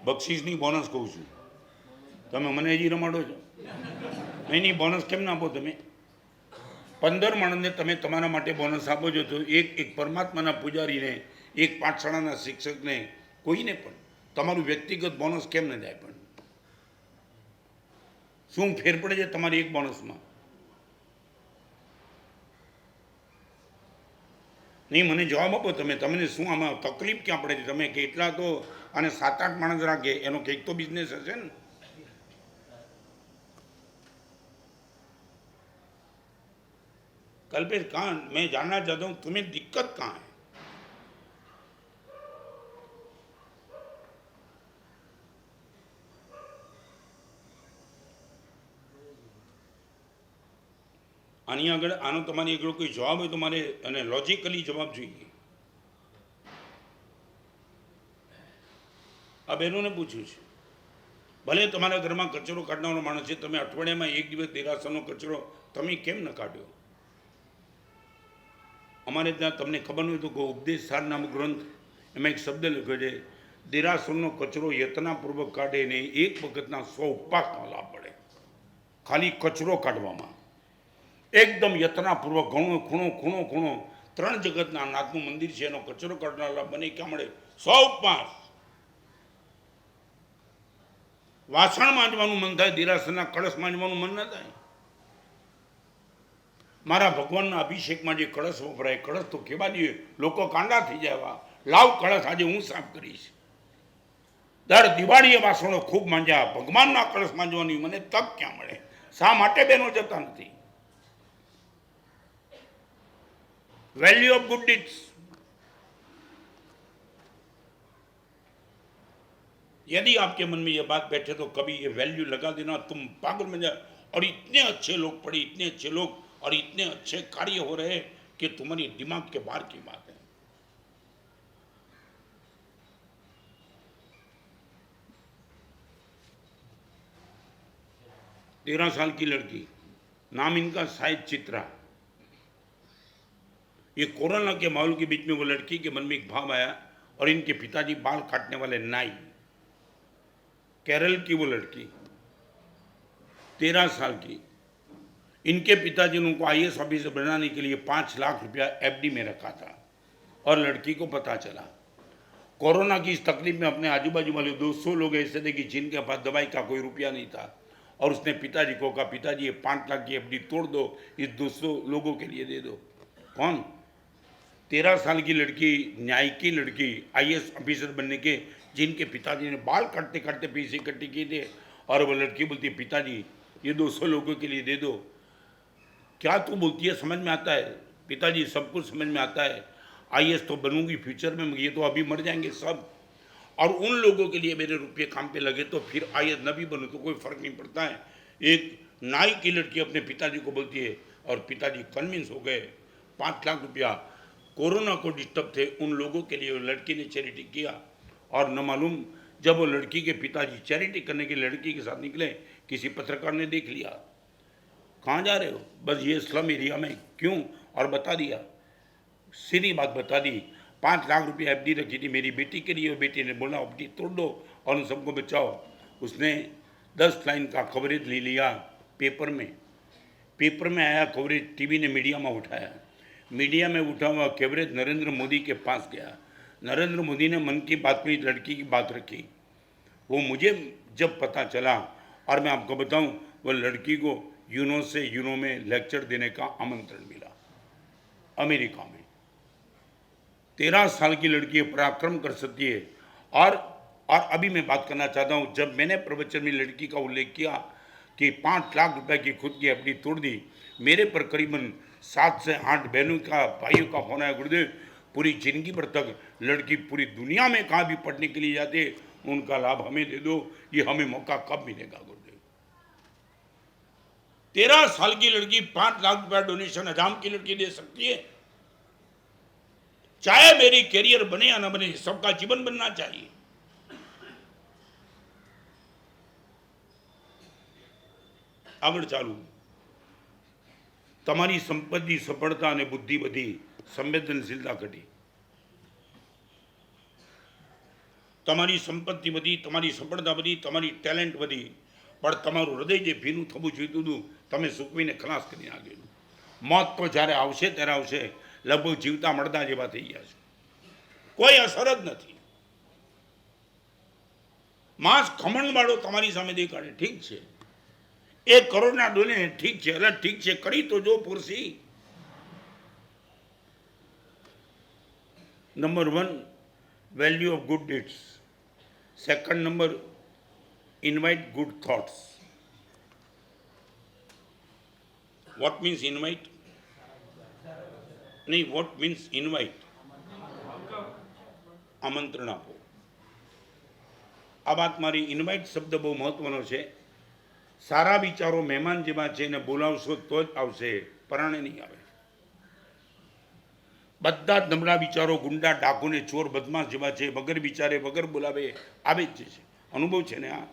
બક્ષિસની બોનસ કહું છું, તમે મને હજી રમાડો છો? નહીં, બોનસ કેમ ના આપો તમે? 15 માણસને તમે તમારા માટે બોનસ આપો છો, તો એક પરમાત્માના પૂજારીને, એક પાઠશાળાના શિક્ષકને, કોઈને પણ તમારું વ્યક્તિગત બોનસ કેમ ન જાય? પણ શું ફેર પડે છે તમારી એક બોનસમાં? નહીં, મને જવાબ આપો તમે, તમને શું આમાં તકલીફ ક્યાં પડે છે? તમે કેટલા તો અને 7-8 માણસ રાખે એનો કંઈક તો બિઝનેસ હશે ને? कल्पेश कहाँ, मैं जानना चाहता हूँ तुम्हें दिक्कत कहाँ है? આની આગળ આનો તમારી આગળ કોઈ જવાબ હોય તો મારે અને લોજિકલી જવાબ જોઈએ. આ બહેનોને પૂછ્યું છે, ભલે તમારા ઘરમાં કચરો કાઢનારો માણસ છે, તમે અઠવાડિયામાં એક દિવસ દેરાસરનો કચરો તમે કેમ ન કાઢ્યો? અમારે ત્યાં તમને ખબર હોય તો કોઈ ઉપદેશ સાર નામક ગ્રંથ, એમાં એક શબ્દ લખ્યો છે, દેરાસરનો કચરો યત્નાપૂર્વક કાઢે ને એક વખતના 100 ઉપવાસનો લાભ પડે. ખાલી કચરો કાઢવામાં એકદમ યત્નાપૂર્વક ઘણો ખૂણો ખૂણો ખૂણો 3 જગતના નાથનું મંદિર છે, એનો કચરો કાઢનાર લાભ બને ક્યાં મળે? 100 ઉપવાસ. વાસણ માંજવાનું મન થાય, દેરાસરના કળશ માંજવાનું મન ન થાય. મારા ભગવાનના અભિષેકમાં જે કળશ વપરાય, કળશ તો કેવા જોઈએ, લોકો કાંડા થઈ જાય. લાવ કળશ આજે હું સાફ કરીશ. દર દિવાળીએ વાસણો ખૂબ માંજ્યા, ભગવાનના કળશ માંજવાની મને તક ક્યાં મળે? શા માટે બહેનો જતા નથી? Value of good deeds. यदि आपके मन में ये बात बैठे तो कभी ये वैल्यू लगा देना, तुम पागल में जाए. और इतने अच्छे लोग पढ़े, इतने अच्छे लोग और इतने अच्छे कार्य हो रहे कि तुम्हारी दिमाग के बाहर की बात है. तेरह साल की लड़की, नाम इनका शायद चित्रा. ये कोरोना के माहौल के बीच में वो लड़की के मन में एक भाव आया और इनके पिताजी बाल काटने वाले नाई, केरल की वो लड़की 13 साल की. इनके पिताजी ने उनको IAS ऑफिसर बनाने के लिए 5 लाख रुपया FD में रखा था और लड़की को पता चला. कोरोना की इस तकलीफ में अपने आजू बाजू वाले 200 लोग ऐसे थे कि जिनके पास दवाई का कोई रुपया नहीं था, और उसने पिताजी को कहा, पिताजी ये 5 लाख की FD तोड़ दो, इस 200 लोगों के लिए दे दो. कौन? 13 साल की लड़की, न्याय की लड़की, IAS ऑफिसर बनने के, जिनके पिताजी ने बाल काटते काटते पैसे इकट्ठे किए थे. और वो लड़की बोलती है, पिताजी ये 200 लोगों के लिए दे दो. क्या तू बोलती है? समझ में आता है पिताजी, सब कुछ समझ में आता है. IAS तो बनूंगी फ्यूचर में, ये तो अभी मर जाएंगे सब, और उन लोगों के लिए मेरे रुपये काम पे लगे तो फिर IAS न भी बनूँ तो कोई फर्क नहीं पड़ता है. एक नाई की लड़की अपने पिताजी को बोलती है और पिताजी कन्विंस हो गए. 5 लाख रुपया कोरोना को डिस्टर्ब थे उन लोगों के लिए लड़की ने चैरिटी किया. और न मालूम जब वो लड़की के पिताजी चैरिटी करने के लड़की के साथ निकले, किसी पत्रकार ने देख लिया, कहाँ जा रहे हो? बस ये स्लम एरिया में. क्यों? और बता दिया, सीधी बात बता दी. 5 लाख रुपया FD रखी थी मेरी बेटी के लिए, और बेटी ने बोला FD तोड़ दो और उन सबको बचाओ. उसने 10 लाइन का कवरेज ले लिया पेपर में आया कवरेज, टीवी ने मीडिया में उठाया. मीडिया में उठा हुआ कवरेज नरेंद्र मोदी के पास गया. नरेंद्र मोदी ने मन की बात में इस लड़की की बात रखी. वो मुझे जब पता चला, और मैं आपको बताऊं, वो लड़की को यूनो में लेक्चर देने का आमंत्रण मिला अमेरिका में. 13 साल की लड़की पराक्रम कर सकती है. और अभी मैं बात करना चाहता हूँ, जब मैंने प्रवचन में लड़की का उल्लेख किया कि 5 लाख रुपए की खुद की FD तोड़ दी, मेरे पर करीबन 7 से 8 बहनों का, भाइयों का फोन आया, गुरुदेव पूरी जिंदगी भर तक लड़की पूरी दुनिया में कहाँ भी पढ़ने के लिए जाते, उनका लाभ हमें दे दो, ये हमें मौका कब मिलेगा गुरुदेव? 13 साल की लड़की 5 लाख रुपया डोनेशन हजाम की लड़की दे सकती है? चाहे मेरी कैरियर बने या ना बने, सबका जीवन बनना चाहिए. આગળ ચાલુ. તમારી સંપત્તિ, સફળતા અને બુદ્ધિ વધી, સંવેદનશીલતા ઘટી. તમારી સંપત્તિ વધી, તમારી સફળતા વધી, તમારી ટેલેન્ટ વધી, પણ તમારું હૃદય જે ભીનું થવું જોઈતું હતું, તમે સૂકવીને ખલાસ કરી નાખેલું. મોત તો જ્યારે આવશે ત્યારે આવશે, લગભગ જીવતા મળતા જેવા થઈ ગયા છે. કોઈ અસર જ નથી. માંસ ખમણવાળો તમારી સામે દેખાડે, ઠીક છે, 1 કરોડના ડોને, ઠીક છે, અરે ઠીક છે, કરી તો જો પુરસી. Number 1, value of good deeds. Second number, invite good thoughts. What means invite? નહીં, વોટ મીન્સ ઇન્વાઇટ? આમંત્રણ આપો. આ વાત મારી, ઇન્વાઇટ શબ્દ બહુ મહત્વનો છે. સારા વિચારો મહેમાન જેવા છે, એને બોલાવશો તો જ આવશે. પરાણે નહીં આવે. બધા જ નબળા વિચારો ગુંડા ડાકુને ચોર બદમાશ જેવા છે, વગર વિચારે વગર બોલાવે આવે જ છે. અનુભવ છે ને, આ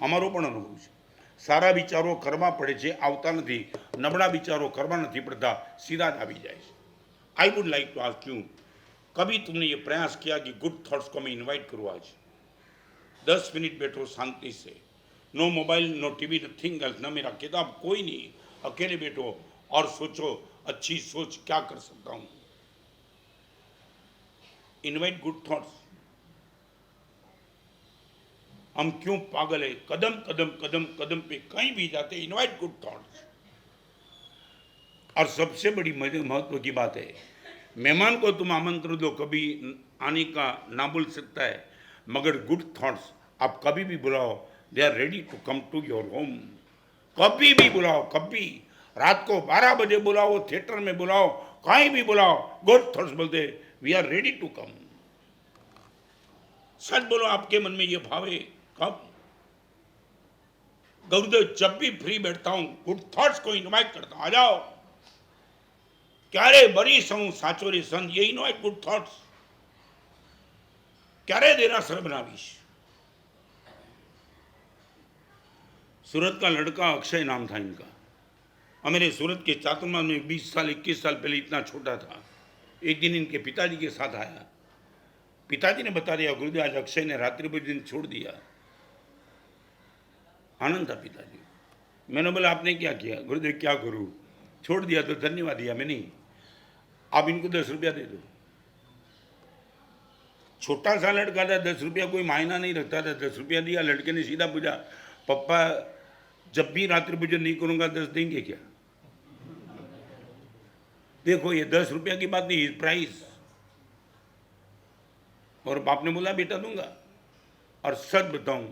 અમારો પણ અનુભવ છે. સારા વિચારો કરવા પડે છે, આવતા નથી. નબળા વિચારો કરવા નથી પડતા, સીધા જ આવી જાય છે. I would like to ask you, कभी तुमने ये प्रयास किया कि गुड थॉट्स को मैं इनवाइट करूँ आज? 10 मिनट बैठो शांति से, no mobile no TV nothing else, ना मेरा किताब कोई नहीं, अकेले बैठो और सोचो अच्छी सोच क्या कर सकता हूँ. Invite good thoughts. हम क्यों पागल है, कदम कदम कदम कदम पे कहीं भी जाते, इनवाइट गुड थॉट्स. और सबसे बड़ी महत्व की बात है, मेहमान को तुम आमंत्रण दो, कभी आने का ना बोल सकता है, मगर गुड थॉट्स आप कभी भी बुलाओ, they are ready to come to your home. कभी भी बुलाओ, कभी रात को 12 बजे बुलाओ, थिएटर में बुलाओ, कहीं भी बुलाओ, गुड थॉट्स बोलते we are ready to come. सच बोलो, आपके मन में ये भाव है कब? गुरुदेव जब भी फ्री बैठता हूं गुड थॉट्स को इनवाइट करता हूं, आ जाओ. क्यारे बरी सऊ साचो रे संत, ये इनवाइट गुड थॉट्स. क्यारे देरासर बनावीश. सूरत का लड़का अक्षय नाम था इनका. हमारे सूरत के चातुर्मास में 20 साल 21 साल पहले इतना छोटा था. एक दिन इनके पिताजी के साथ आया. पिताजी ने बता दिया, गुरुदेव आज अक्षय ने रात्रि भोजन छोड़ दिया. आनंद था पिताजी. मैंने बोला आपने क्या किया? गुरुदेव क्या करूं, छोड़ दिया तो धन्यवाद दिया मैं नहीं, आप इनको 10 रुपया दे दो. छोटा सा लड़का था, 10 रुपया कोई मायना नहीं रखता था. 10 रुपया दिया. लड़के ने सीधा पूछा, पप्पा जब भी रात्रि भोजन नहीं करूंगा 10 देंगे क्या? देखो ये 10 रुपया की बात नहीं, प्राइस. और बाप ने बोला बेटा दूंगा. और सच बताऊं,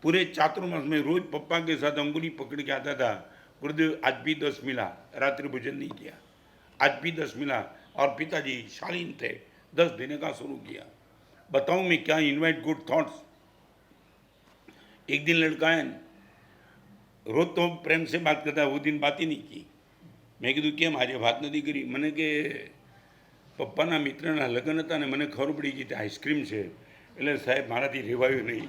पूरे चातुर्मास में रोज पप्पा के साथ अंगुली पकड़ के आता था, गुरुदेव आज भी 10 मिला, रात्रि भोजन नहीं किया, आज भी 10 मिला. और पिताजी शालीन थे, 10 देने का शुरू किया. बताऊं मैं क्या, इनवाइट गुड थॉट्स. एक दिन लड़का है, रोज तो प्रेम से बात करता है, वो दिन बात ही नहीं की. मैं कीधुं केम आज बात नहीं करी? मैंने के पप्पाना मित्रना लग्न था ने મને ખબર પડી ગઈ આઈસ્ક્રીમ છે, એટલે સાહેબ મારાથી રેવાયું નહીં.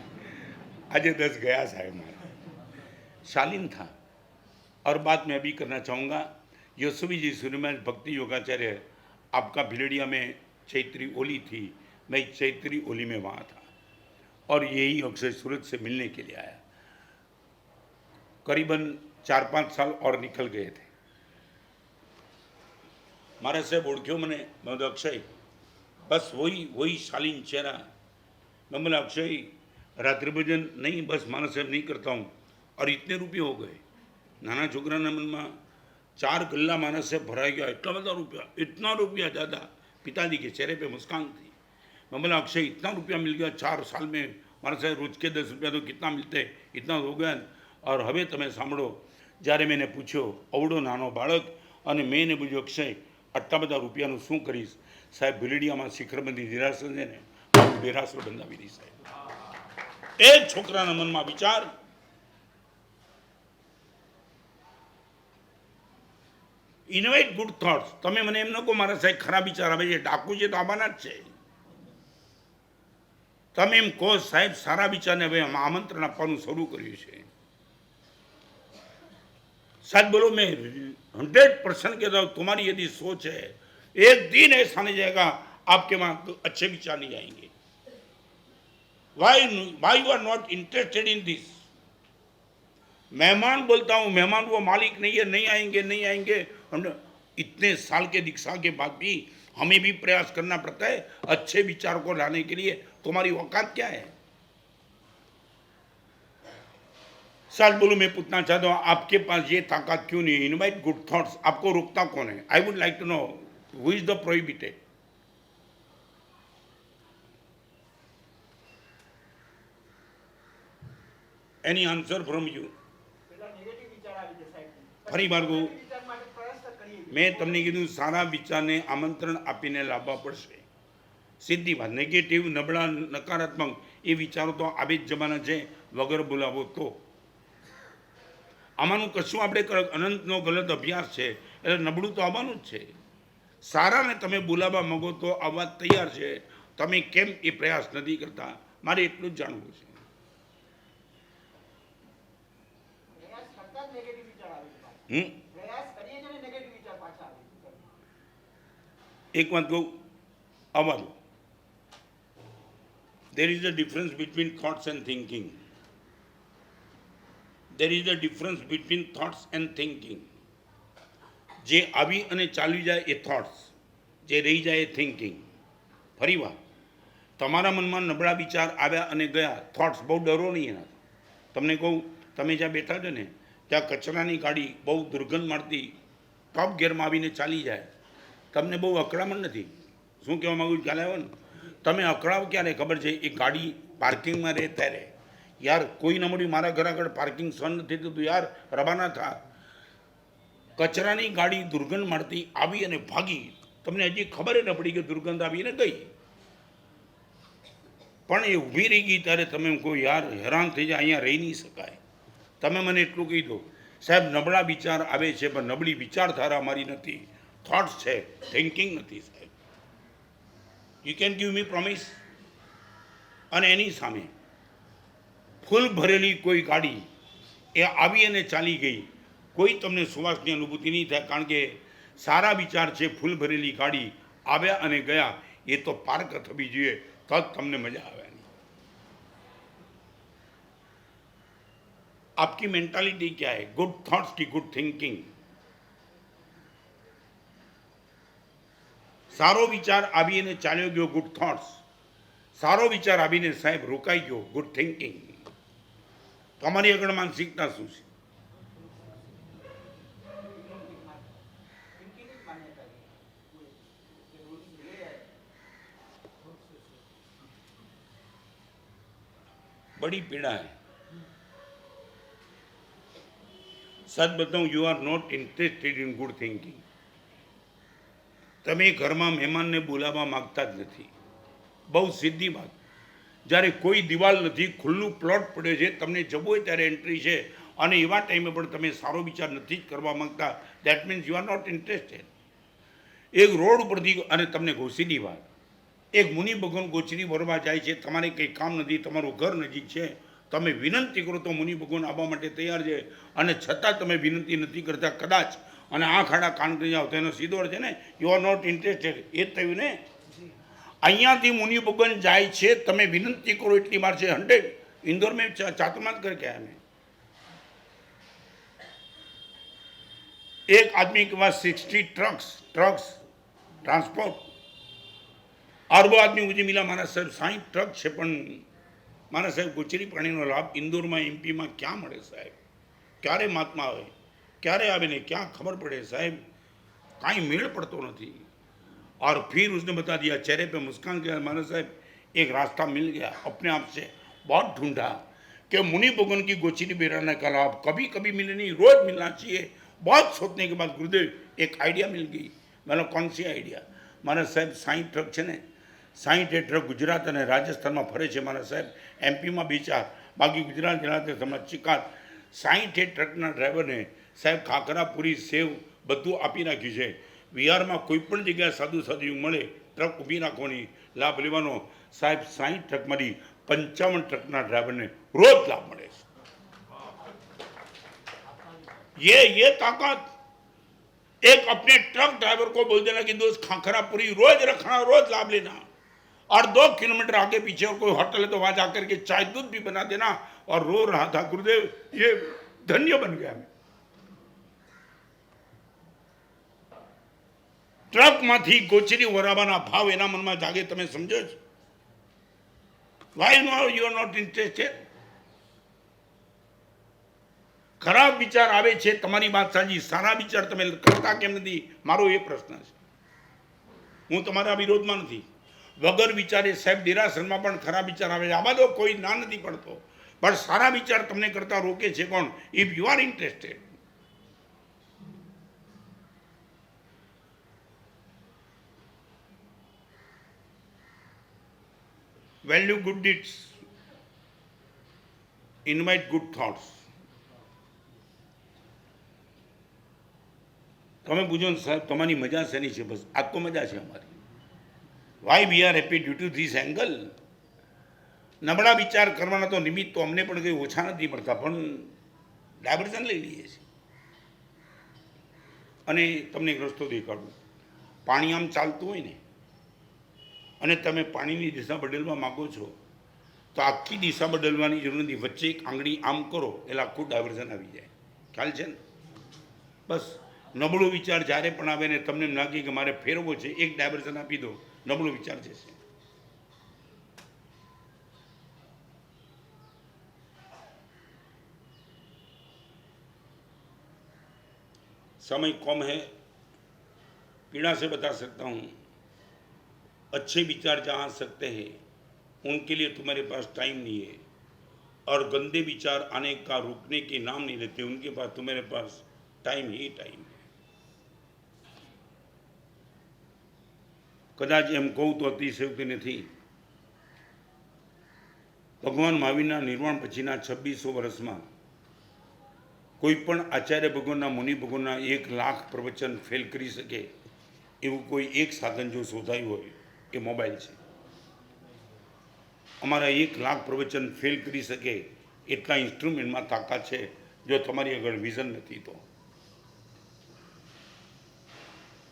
આજે 10 गया साहब मारा. शालीन था. और बात मैं अभी करना चाहूँगा, यशवी जी सूर्यमंच भक्ति योगाचार्य, आपका भिलड़िया में चैत्री ओली थी, मैं चैत्री ओली में वहाँ था. और यही अक्षय सूरत से मिलने के लिए आया. करीबन 4-5 साल और निकल गए थे. मारा साहब ओळख्यो मने, मैं बोला अक्षय, बस वही शालीन चेहरा. मैं बोला अक्षय रात्रि भोजन नहीं, बस मारा साहब नहीं करता हूँ. और इतने रुपये हो गए. नाना छोकराना मन में 4 गल्ला मारा साहब भराई गया. इतना बड़ा रुपया, इतना रुपया ज़्यादा. पिताजी के चेहरे पे मुस्कान थी. मैं बोला अक्षय इतना रुपया मिल गया 4 साल में, मारा साहब रोज के 10 रुपया तो कितना मिलते, इतना हो गया. और हवे तमे सांभळो, જ્યારે मैंने पूछो अवड़ो नानो बाळक અને મેં એને પૂછ્યું અક્ષય આટલા બધા રૂપિયાનું શું કરીશ? સાહેબ ભીલડીયામાં શિખરબંધી દેરાસર છે ને, દેરાસર બંધાવી દઈ સાહેબ. એક છોકરાના મનમાં વિચાર, ઇનવાઇટ ગુડ થોટ્સ. તમે મને એમ ન કહો મારા સાહેબ ખરાબ વિચાર આવે છે, ડાકુ છે તો આવવાના જ છે. તમે એમ કહો સાહેબ સારા વિચારને હવે આમંત્રણ આપવાનું શરૂ કર્યું છે. सच बोलो, मैं 100% कहता हूँ, तुम्हारी यदि सोच है, एक दिन ऐसा नहीं जाएगा आपके वहां तो अच्छे विचार नहीं आएंगे. Why you are not interested in this? मेहमान बोलता हूँ, मेहमान वो मालिक नहीं है, नहीं आएंगे नहीं आएंगे. हम इतने साल के दीक्षा के बाद भी हमें भी प्रयास करना पड़ता है अच्छे विचार को लाने के लिए. तुम्हारी औकात क्या है? सच बोलो, मैं पूछना चाहता हूँ, आपके पास ये ताकत क्यों नहीं? Invite good thoughts. आपको रोकता कौन है? I would like to know who is the prohibited. Any answer from you? ફરી વાર કહું, મેં તમને કીધું સારા વિચારને આમંત્રણ આપીને લાવવા પડશે. સીધી વાત. નેગેટિવ, નબળા, નકારાત્મક એ વિચારો તો આવી જ જવાના છે વગર બોલાવો તો. આમાંનું કશું આપણે અનંતનો ગલત અભ્યાસ છે એટલે નબળું તો આવવાનું જ છે. સારાને તમે બોલાવવા માંગો તો આવવા તૈયાર છે, તમે કેમ એ પ્રયાસ નથી કરતા, મારે એટલું જ જાણવું છે. પ્રયાસ કરતા જ નેગેટિવ વિચાર આવે છે. પ્રયાસ કરીએ છીએ ને નેગેટિવ વિચાર પાછા આવે છે. એક વાત કહું, આવવા દો. There is a difference between thoughts and thinking. There is a difference between thoughts and thinking. જે આવી અને ચાલી જાય એ થોટ્સ, જે રહી જાય એ થિંકિંગ. ફરી વાર, તમારા મનમાં નબળા વિચાર આવ્યા અને ગયા, થોટ્સ, બહુ ડરો નહીં એનાથી. તમને કહું, તમે જ્યાં બેઠા છો ને ત્યાં કચરાની ગાડી બહુ દુર્ગંધ મારતી ટોપ ગિયરમાં આવીને ચાલી જાય, તમને બહુ અકળામણ નથી. શું કહેવા માગું છું, ખ્યાલ આવ્યો ને? તમે અકળાવ ક્યારે ખબર છે? એ ગાડી પાર્કિંગમાં રહે ત્યારે. યાર કોઈ ન મળ્યું, મારા ઘર આગળ પાર્કિંગ સહન નથી થતું, યાર રવાના થા. કચરાની ગાડી દુર્ગંધ મારતી આવી અને ભાગી, તમને હજી ખબર ન પડી કે દુર્ગંધ આવીને ગઈ, પણ એ ઊભી રહી ગઈ ત્યારે તમે કહો યાર હેરાન થઈ જાય, અહીંયા રહી નહીં શકાય. તમે મને એટલું કહી દો, સાહેબ નબળા વિચાર આવે છે પણ નબળી વિચારધારા મારી નથી, થોટ્સ છે, થિંકિંગ નથી સાહેબ. You can give me promise? અને એની સામે ફૂલ ભરેલી કોઈ ગાડી એ આવી અને ચાલી ગઈ, કોઈ તમને સુવાસની અનુભૂતિ નહીં થાય, કારણ કે સારા વિચાર છે. ફૂલ ભરેલી ગાડી આવ્યા અને ગયા, એ તો પાર્ક થવી જોઈએ, તો જ તમને મજા આવે. आपकी मेंटालिटी क्या है? गुड थॉट्स की गुड थिंकिंग. सारो विचार आવીને ચાલ્યો ગયો, ગુડ થોટ્સ. સારો વિચાર આવીને સાહેબ રોકાઈ ગયો, ગુડ થિંકિંગ. તમારી આગળ માનસિકતા શું છે? बड़ी पीड़ा है. सच बताऊं, you are not interested in good thinking. તમે ઘરમાં મહેમાનને બોલાવવા માગતા જ નથી. બહુ સીધી વાત. જ્યારે કોઈ દિવાલ નથી, ખુલ્લું પ્લોટ પડ્યો છે, તમને જવું હોય ત્યારે એન્ટ્રી છે, અને એવા ટાઈમે પણ તમે સારો વિચાર નથી જ કરવા માંગતા, that means you are not interested. એક રોડ ઉપરથી, અને તમને સીધી વાત, એક મુનિ ભગવાન ગોચરી વરવા જાય છે, તમારે કંઈ કામ નથી, તમારું ઘર નજીક છે, તમે વિનંતી કરો તો મુનિ ભગવાન આવવા માટે તૈયાર છે, અને છતાં તમે વિનંતી નથી કરતા, કદાચ અને આ ખાડા કાન કરી જાઓ તો એનો સીધો અર્થ છે ને, યુ આર નોટ ઇન્ટરેસ્ટેડ. એ જ થયું ને. અહીંયાથી મુનિ ભગવાન જાય છે, તમે વિનંતી કરો એટલી વાર છે 100. इंदौर में चातुर्मास करके आया मैं. एक आदमी के पास 60 ट्रक्स ट्रांसपोर्ट, और वो आदमी मुझे मिला, मारा साहब 60 ट्रक છે, પણ મારા સાહેબ ગુજરી પાણીનો લાભ ઇન્દોરમાં એમપીમાં ક્યાં મળે સાહેબ? ક્યારે મહાત્મા આવે, ક્યારે આવે ને ક્યાં ખબર પડે સાહેબ? કાંઈ मेल पड़तो नहीं. और फिर उसने बता दिया, चेहरे पे मुस्कान के माना साहब एक रास्ता मिल गया, अपने आप से बहुत ढूंढा कि मुनि भगवान की गोचरी बेराने का लाभ कभी कभी मिले नहीं, रोज मिलना चाहिए. बहुत सोचने के बाद गुरुदेव एक आइडिया मिल गई. मैंने कौन सी आइडिया? मारा साहब 60 ट्रक है ने, 60 ट्रक गुजरात और राजस्थान में फरे है मारा साहब, एमपी में 2-4, बाकी गुजरात जिला समझ चिकार. 60 ट्रकना ड्राइवर ने साहब खाखरा पूरी सेव બધું આપી નાખ્યું છે. વિહારમાં કોઈ પણ જગ્યાએ સાધુ સાધુ મળે, ટ્રક ઊભી રાખવાની, લાભ લેવાનો. સાહેબ 60 ટ્રકમાંથી 55 ટ્રકના ડ્રાઈવરને રોજ લાભ મળે છે. ये ताकत एक अपने ट्रक ड्राइवर को बोल देना कि दोस्त खाखरा पूरी रोज रखना, रोज लाभ लेना, और 2 किलोमीटर आगे पीछे और कोई होटल है तो वहां जाकर के चाय दूध भी बना देना. और रो रहा था, गुरुदेव ये धन्य बन गया मैं. ટ્રકમાંથી ગોચરી વરાવાના ભાવ એના મનમાં જાગે, તમે સમજો છો? Why no you are not interested? ખરાબ વિચાર આવે છે, તમારી વાત સાચી, સારા વિચાર તમે કરતા કેમ નથી, મારો એ પ્રશ્ન છે. હું તમારા વિરોધમાં નથી. વગર વિચારે સાહેબ દેરાસરમાં પણ ખરાબ વિચાર આવે છે, આમાં તો કોઈ ના નથી પડતો, પણ સારા વિચાર તમને કરતા રોકે છે કોણ? If you are interested. Value good deeds, invite good thoughts. તમે પૂછો ને સાહેબ તમારી મજા શેની છે? બસ આજ તો મજા છે અમારી. Why we are happy due to this angle. નબળા વિચાર કરવાના તો નિમિત્ત તો અમને પણ કંઈ ઓછા નથી પડતા, પણ ડાયવર્ઝન લઈ લઈએ છીએ. અને તમને એક રસ્તો દેખાડું. પાણી આમ ચાલતું હોય ને અને તમે પાણીની દિશા બદલવા માગો છો તો આખી દિશા બદલવાની જરૂર નથી. વચ્ચે એક આંગળી આમ કરો એટલે આખું ડાયવર્ઝન આવી જાય. ખ્યાલ છે ને? બસ નબળો વિચાર જ્યારે પણ આવે ને તમને એમ લાગે કે મારે ફેરવો છે, એક ડાયવર્ઝન આપી દો, નબળો વિચાર જશે. समय कम है, पीड़ा से बता सकता हूँ, अच्छे विचार जहाँ आ सकते हैं उनके लिए तुम्हारे पास टाइम नहीं है, और गंदे विचार आने का रुकने के नाम नहीं लेते, उनके पास तुम्हारे पास टाइम ही टाइम है. कदाच एम कहूँ तो अतिशयोक्ति नहीं. भगवान महावीरना निर्वाण पछीना 2600 वर्ष में कोईपण आचार्य भगवानना मुनि भगवानना 1 लाख प्रवचन फेल करी सके एवं कोई एक साधन जो शोधाયું હોય એ મોબાઈલ છે. અમારા 1 લાખ પ્રવચન ફેલ કરી શકે એટલા ઇન્સ્ટ્રુમેન્ટમાં તાકાત છે. જો તમારી આગળ વિઝન નથી તો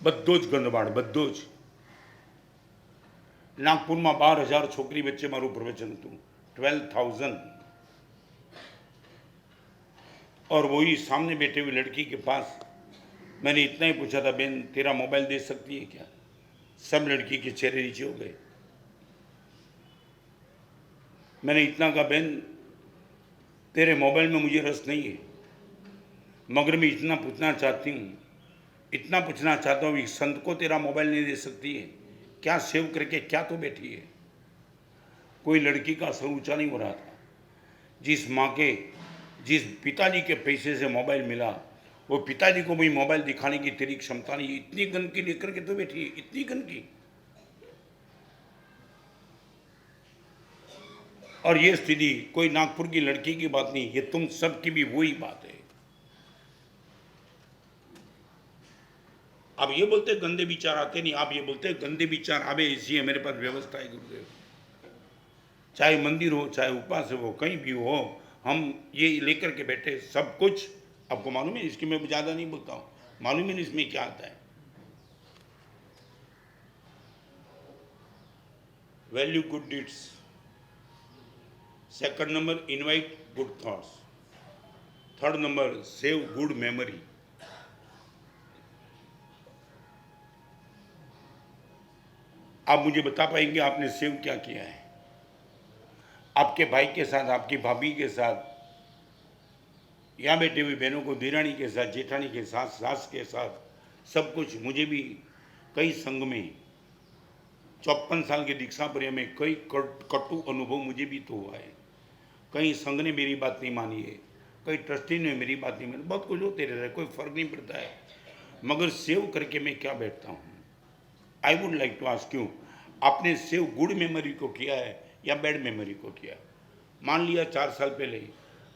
બધો જ ગંદવાડ, બધો જ. નાગપુરમાં 12,000 છોકરી વચ્ચે મારું પ્રવચન હતું, 12,000. और वही सामने बैठे हुई लड़की के पास मैंने इतना ही पूछा था, बहन तेरा मोबाइल दे सकती है क्या? सब लड़की के चेहरे नीचे हो गए. मैंने इतना कहा, बहन तेरे मोबाइल में मुझे रस नहीं है, मगर मैं इतना पूछना चाहती हूँ, इतना पूछना चाहता हूँ, संत को तेरा मोबाइल नहीं दे सकती है क्या? सेव करके क्या तो बैठी है. कोई लड़की का सर ऊंचा नहीं हो रहा था. जिस माँ के, जिस पिताजी के पैसे से मोबाइल मिला, वो पिताजी को भी मोबाइल दिखाने की तेरी क्षमता नहीं. इतनी गंदगी लेकर के तो बैठी है, इतनी गंदगी. और ये स्थिति कोई नागपुर की लड़की की बात नहीं, ये तुम सब की भी वही बात है. आप ये बोलते गंदे विचार आते नहीं, आप ये बोलते गंदे विचार आवे इसलिए मेरे पास व्यवस्था है गुरुदेव. चाहे मंदिर हो, चाहे उपास हो, कहीं भी हो, हम ये लेकर के बैठे सब कुछ. आपको मालूम है, इसकी मैं ज़्यादा नहीं बोलता हूँ, मालूम है इसमें क्या आता है. Value good deeds. Second number invite good thoughts. Third number save good memory. आप मुझे बता पाएंगे आपने सेव क्या किया है? आपके भाई के साथ, आपकी भाभी के साथ, यहाँ बैठे हुई बहनों को, दिरानी के साथ, जेठानी के साथ, सास के साथ, सब कुछ. मुझे भी कई संघ में 54 साल के दीक्षा पर्य में कई कटु अनुभव मुझे भी तो हुआ है. कई संघ ने मेरी बात नहीं मानी है, कई ट्रस्टी ने मेरी बात नहीं मानी. बहुत कुछ होते रहता है, कोई फर्क नहीं पड़ता है. मगर सेव करके मैं क्या बैठता हूँ? I would like to ask you, आपने सेव गुड मेमोरी को किया है या बैड मेमोरी को किया? मान लिया 4 साल पहले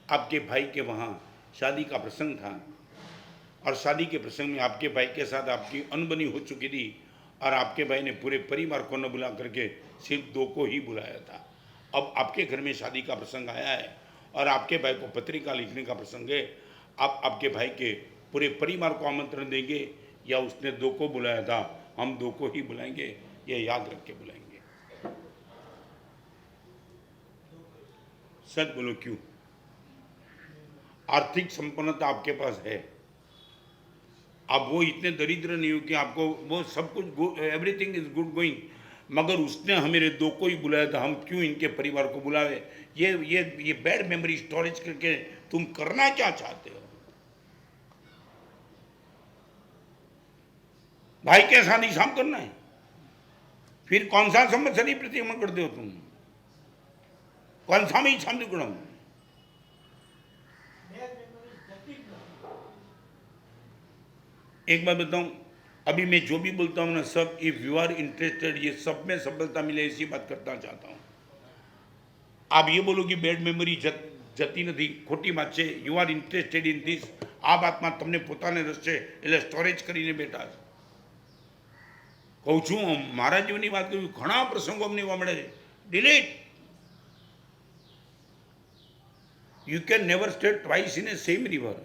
आपके भाई के वहाँ शादी का प्रसंग था, और शादी के प्रसंग में आपके भाई के साथ आपकी अनबनी हो चुकी थी, और आपके भाई ने पूरे परिवार को न बुला करके सिर्फ 2 को ही बुलाया था. अब आपके घर में शादी का प्रसंग आया है और आपके भाई को पत्रिका लिखने का प्रसंग है. आप आपके भाई के पूरे परिवार को आमंत्रण देंगे या उसने 2 को बुलाया था, हम 2 को ही बुलाएंगे, ये याद रख के बुलाएंगे. सच बोलो क्यों? आर्थिक संपन्नता आपके पास है, आप वो इतने दरिद्र नहीं हो कि आपको वो सब कुछ, एवरीथिंग इज गुड गोइंग, मगर उसने हमें 2 को ही बुलाया था, हम क्यों इनके परिवार को बुलावे? ये बैड मेमोरी स्टोरेज करके तुम करना क्या चाहते हो? भाई के साथ शाम करना है, फिर कौन सा संवत्सरी प्रतिक्रमण करते हो तुम? कौन सा में शाम गुणम? एक बात बताऊं, अभी मैं जो भी बोलता हूँ ना, सब इफ यू आर इंटरेस्टेड, ये सब में सफलता मिले ऐसी बात करना चाहता हूँ. आप ये बोलो कि बैड मेमोरी જતી નથી, ખોટી વાત છે. You are interested in this. આ વાતમાં તમને પોતાને રસ છે એટલે સ્ટોરેજ કરીને બેઠા છે. કહું છું, મારા જીવનની વાત કરું, ઘણા પ્રસંગો અમને એવા મળે છે. Delete. You can never stay twice in A same river.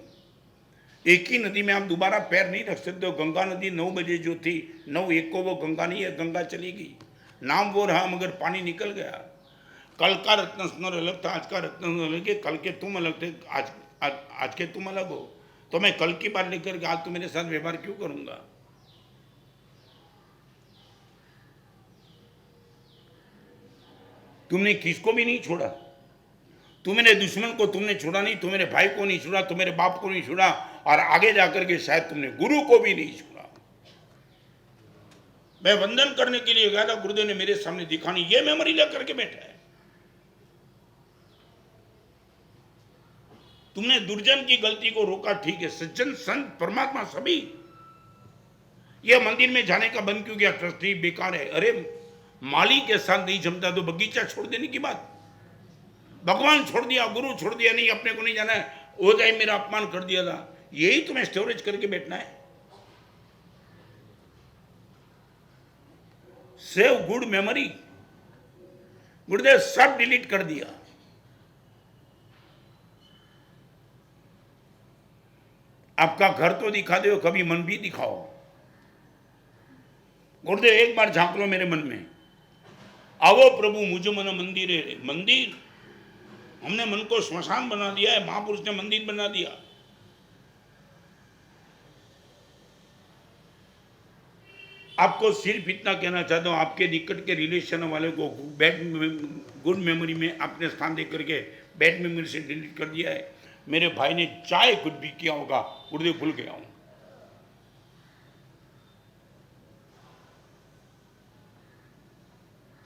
एक ही नदी में आप दोबारा पैर नहीं रख सकते हो. गंगा नदी 9 बजे जो थी 9:01 को वो गंगा नहीं है, गंगा चली गई. नाम वो रहा मगर पानी निकल गया. कल का रत्न स्वर अलग था, आज का रत्न अलग है. कल के तुम अलग थे, आज के तुम अलग हो. तो मैं कल की बात लेकर के आज तो मेरे साथ व्यवहार क्यों करूंगा? तुमने किसको भी नहीं छोड़ा. तू मेरे दुश्मन को तुमने छोड़ा नहीं, तू मेरे भाई को नहीं छोड़ा, तू मेरे बाप को नहीं छोड़ा, और आगे जाकर के शायद तुमने गुरु को भी नहीं छोड़ा. मैं वंदन करने के लिए गया था, गुरुदेव ने मेरे सामने दिखा नहीं. ये मेमोरी लेकर के बैठा है. तुमने दुर्जन की गलती को रोका, ठीक है. सज्जन संत परमात्मा सभी. ये मंदिर में जाने का बंद क्यों किया? ट्रस्टी बेकार है. अरे माली के साथ नहीं जमता तो बगीचा छोड़ देने की बात. भगवान छोड़ दिया, गुरु छोड़ दिया, नहीं अपने को नहीं जाना है, वो जाए मेरा अपमान कर दिया था. यही तुम्हें स्टोरेज करके बैठना है. Save good memory. गुरुदेव सब डिलीट कर दिया. आपका घर तो दिखा दो, कभी मन भी दिखाओ. गुरुदेव एक बार झांक लो मेरे मन में. आवो प्रभु मुझ मन मंदिर है. मंदिर हमने मन को श्मशान बना दिया है, महापुरुष ने मंदिर बना दिया. आपको सिर्फ इतना कहना चाहता हूं, आपके निकट के रिलेशन वाले को बैड गुड मेमोरी में आपने स्थान दे करके बैड मेमोरी से डिलीट कर दिया है. मेरे भाई ने चाहे कुछ भी किया होगा, गुरुदेव भूल गया हूं.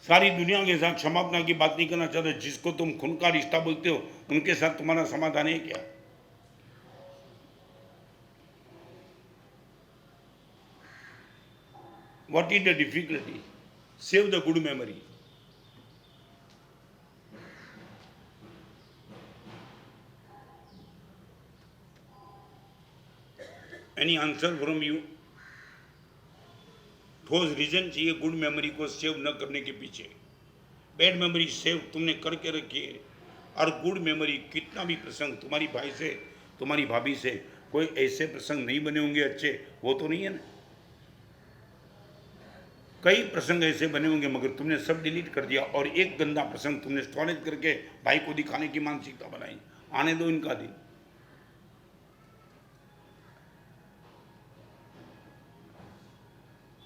सारी दुनिया के साथ क्षमापना की बात नहीं करना चाहते. जिसको तुम खून का रिश्ता बोलते हो उनके साथ तुम्हारा समाधान है क्या? What is the difficulty? Save the good memory. Any answer from you? ठोस रीजन चाहिए गुड मेमोरी को सेव न करने के पीछे. बैड मेमोरी सेव तुमने करके रखी है. और गुड मेमोरी, कितना भी प्रसंग तुम्हारी भाई से, तुम्हारी भाभी से, कोई ऐसे प्रसंग नहीं बने होंगे अच्छे, वो तो नहीं है ना. कई प्रसंग ऐसे बने होंगे मगर तुमने सब डिलीट कर दिया. और एक गंदा प्रसंग तुमने स्टोरेज करके भाई को दिखाने की मानसिकता बनाई. आने दो इनका दिन.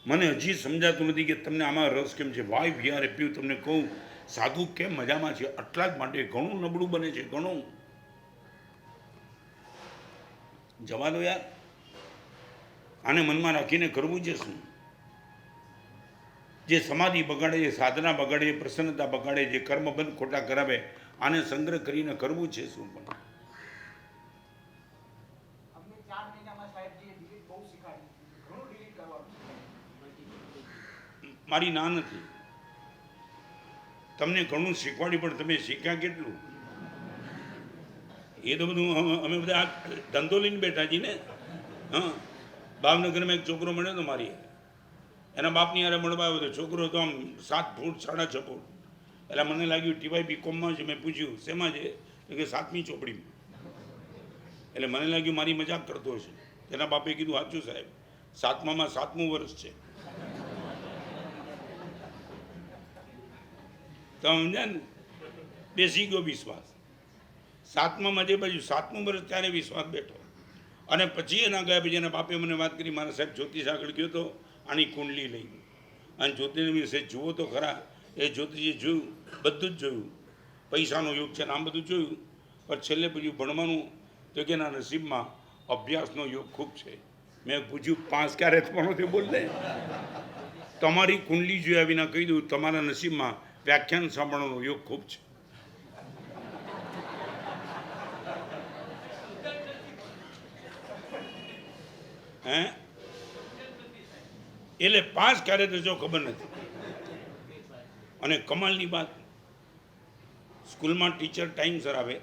મને હજી સમજાતું નથી કે તમને આમાં રસ કેમ છે. Y we are happy. તમને કહું, સાધુ કેમ મજામાં છે? આટલા જ માટે ઘણું નબળું બને છે, ઘણું. જવા દો યાર. આને મનમાં રાખીને કરવું છે શું? જે સમાધિ બગાડે, જે સાધના બગાડે, જે પ્રસન્નતા બગાડે, જે કર્મબંધ ખોટા કરાવે, આને સંગ્રહ કરીને કરવું છે શું? પણ અમને 4 મહિનામાં સાહેબજીએ ડિલીટ બહુ શીખવાડ્યું. ઘણું ડિલીટ કરવાનું. મારી ના નથી. તમને ઘણું શીખવાડ્યું પણ તમે શીખ્યા કેટલું? એ તો બધું અમે બધા આ ધંધો લઈને બેઠા છીએ ને. હા, ભાવનગરમાં એક છોકરો મળ્યો તો મારી, એના બાપની યારે મળવા આવ્યો હતો. છોકરો તો આમ 7 ફૂટ 6.5 ફૂટ. એટલે મને લાગ્યું ટીવાય બીકોમમાં છે. મેં પૂછ્યું શેમાં છે? કે 7મી ચોપડીમાં. એટલે મને લાગ્યું મારી મજાક કરતો હશે. એના બાપે કીધું સાચું સાહેબ, 7મામાં 7મું વર્ષ છે. તો સમજ્યા ને? બેસી ગયો વિશ્વાસ. 7મામાં જે બાજુ 7મું વર્ષ ત્યારે વિશ્વાસ બેઠો. અને પછી એના ગયા પછી એના બાપે મને વાત કરી, મારા સાહેબ જ્યોતિષ આગળ ગયો તો આની કુંડલી લઈ ગયો. અને જ્યોતિષ વિશે જુઓ તો ખરા. એ જ્યોતિષે જોયું, બધું જ જોયું. પૈસાનો યોગ છે ને આમ બધું જોયું. પણ છેલ્લે પૂછ્યું ભણવાનું, તો કે એના નસીબમાં અભ્યાસનો યોગ ખૂબ છે. મેં પૂછ્યું 5 ક્યારે થવાનો તે બોલ દે. તમારી કુંડલી જોયા વિના કહી દઉં, તમારા નસીબમાં વ્યાખ્યાન સાંભળવાનો યોગ ખૂબ છે. હે એટલે 5 ક્યારે થશો ખબર નથી. અને કમાલની વાત, સ્કૂલમાં ટીચર ટાઈમસર આવે,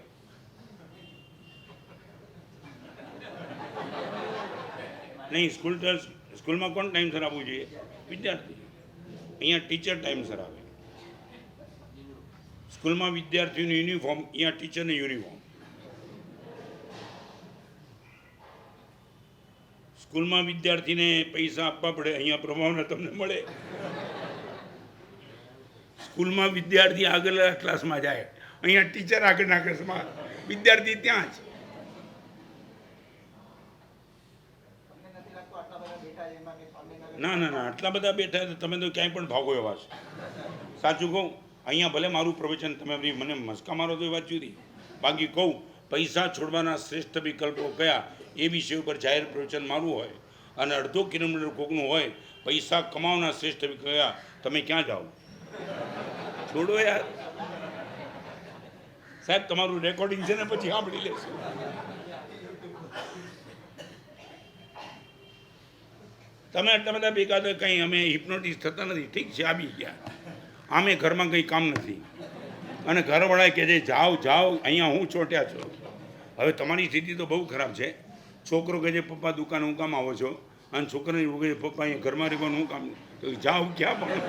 નહીં, સ્કૂલમાં કોણ ટાઈમસર આવવું જોઈએ? વિદ્યાર્થી. અહીંયા ટીચર ટાઈમસર આવે. સ્કૂલમાં વિદ્યાર્થીઓનું યુનિફોર્મ, અહીંયા ટીચરને યુનિફોર્મ. સ્કૂલમાં વિદ્યાર્થીને પૈસા આપવા પડે, અહીંયા પ્રભાવના તમને મળે. સ્કૂલમાં વિદ્યાર્થી આગળના ક્લાસમાં જાય, અહીંયા ટીચર આગળના ક્લાસમાં, વિદ્યાર્થી ત્યાં જ. તમને નથી લાગતું આટલા બધા બેઠા છે એમાં કે સ્વામિનારાયણ ના ના ના, આટલા બધા બેઠા તો તમે તો ક્યાંય પણ ભાગો એવા છે. સાચું કહું, અહીંયા ભલે મારું પ્રવચન તમે બધી મને મસ્કા મારો તો એ વાત જુદી, બાકી કહું પૈસા છોડવાના શ્રેષ્ઠ વિકલ્પો કયા એ વિષય ઉપર જાહેર પ્રવચન મારું હોય અને અડધો કિલોમીટર કોકનું હોય પૈસા કમાવાના શ્રેષ્ઠ વિકલ્પ કયા, તમે ક્યાં જાઓ? છોડો યાર સાહેબ, તમારું રેકોર્ડિંગ છે ને પછી સાંભળી લેશું. તમે આટલા બધા ભેગા તો કંઈ અમે હિપ્નોટિઝ થતા નથી. ઠીક છે, આવી ગયા. આમે ઘરમાં કંઈ કામ નથી અને ઘરવાળાએ કહે છે જાઓ જાઓ, અહીંયા હું ચોટ્યા છો. હવે તમારી સ્થિતિ તો બહુ ખરાબ છે. છોકરો કહે છે પપ્પા દુકાને હું કામ આવો છો, અને છોકરાને એવું કહે છે પપ્પા અહીંયા ઘરમાં રહેવાનું હું કામ? તો જાઓ ક્યાં પણ.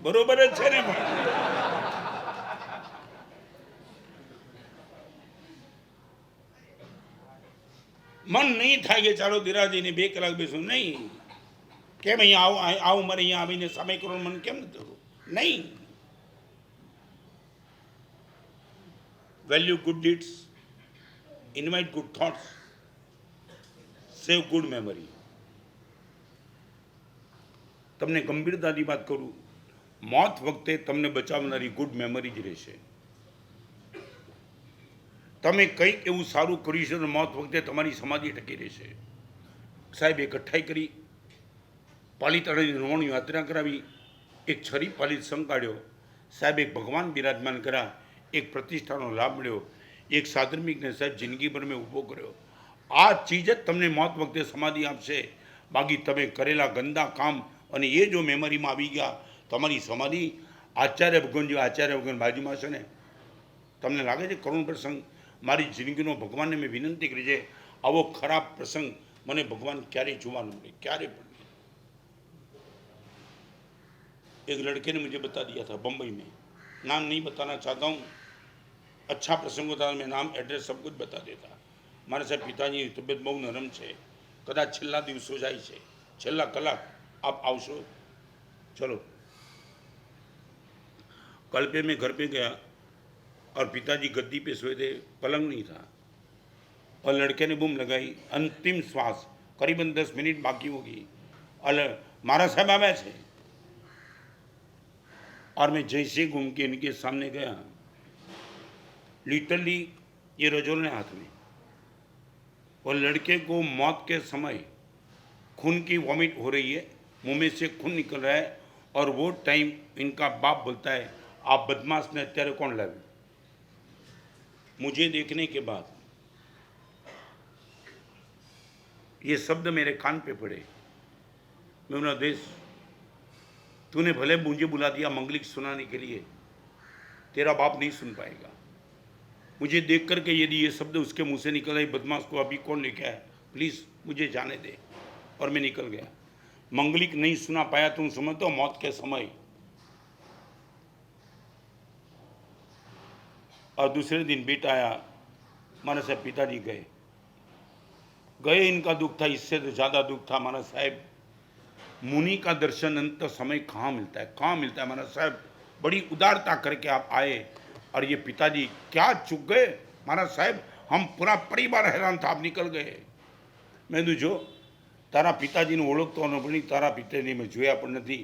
બરોબર જ છે ને? પણ મન નહીં થાય કે ચાલો ધીરાજીને 2 કલાક બેસું, નહીં. કેમ અહીંયા આવું મારે અહીંયા આવીને સમય કરવાનું મન કેમ નથી થતું? નહીં. Value good deeds, invite good thoughts, save good memory. તમને ગંભીરતાથી વાત કરું, મોત વખતે તમને બચાવનારી ગુડ મેમરી જ રહેશે. તમે કંઈક એવું સારું કર્યું છે તો મોત વખતે તમારી સમાધિ ટકી રહેશે. સાહેબ એકઠાઈ કરી, પાલિતાણાની નવાણું યાત્રા કરાવી, એક છરી પાલિત સંઘ કાઢ્યો. સાહેબ એક ભગવાન બિરાજમાન કર્યા, એક પ્રતિષ્ઠાનો લાભ મળ્યો, એક સાધર્મિકને સાહેબ જિંદગીભર મેં ઊભો કર્યો. આ ચીજ જ તમને મોત વખતે સમાધિ આપશે. બાકી તમે કરેલા ગંદા કામ અને એ જો મેમરીમાં આવી ગયા, તમારી સમાધિ આચાર્ય ભગવાન જેવા આચાર્ય ભગવાન બાજુમાં છે ને, તમને લાગે છે કરુણ પ્રસંગ? મારી જિંદગીનો ભગવાનને મેં વિનંતી કરી છે, આવો ખરાબ પ્રસંગ મને ભગવાન ક્યારેય જોવા ન મળે, ક્યારે પણ. एक लड़के ने मुझे बता दिया था बम्बई में, नाम नहीं बताना चाहता हूँ, अच्छा प्रसंग होता मैं नाम एड्रेस सब कुछ बता देता. મારા સાહેબ પિતાજીની તબિયત બહુ નરમ છે, કદાચ છેલ્લા દિવસો જાય છે, છેલ્લા કલાક આપ આવશો? चलो. कल पे मैं घर पे गया और पिताजी गद्दी पे सोए थे, पलंग नहीं था, और लड़के ने बूम लगाई, अंतिम श्वास, करीबन 10 मिनट बाकी होगी, और मारा साहब आया है. और मैं जैसे घूम के इनके सामने गया, लिटरली ये रजोलने हाथ में, और लड़के को मौत के समय खून की वॉमिट हो रही है, मुंह में से खून निकल रहा है, और वो टाइम इनका बाप बोलता है आप बदमाश ने અત્યારે कौन लावे? मुझे देखने के बाद ये शब्द मेरे कान पे पड़े. मैं बोला देश, तूने भले मुझे बुला दिया मंगलिक सुनाने के लिए, तेरा बाप नहीं सुन पाएगा. मुझे देख करके यदि ये शब्द उसके मुंह से निकल आए, बदमाश को अभी कौन लेके आया, प्लीज़ मुझे जाने दे. और मैं निकल गया. मंगलिक नहीं सुना पाया, तुम समझते हो मौत के समय. और दूसरे दिन बेटा आया, माना साहब पिताजी गए. इनका दुख था, इससे तो ज़्यादा दुख था माना साहब. मुनि का दर्शन अंत समय कहाँ मिलता है, कहाँ मिलता है? माना साहब बड़ी उदारता करके आप आए, और ये पिताजी क्या चूक गए माना साहब, हम पूरा परिवार हैरान था, आप निकल गए. मैं तो जो तारा पिताजीને ઓળખતો નથી, તારા પિતાજી મેં જોયા પણ નથી,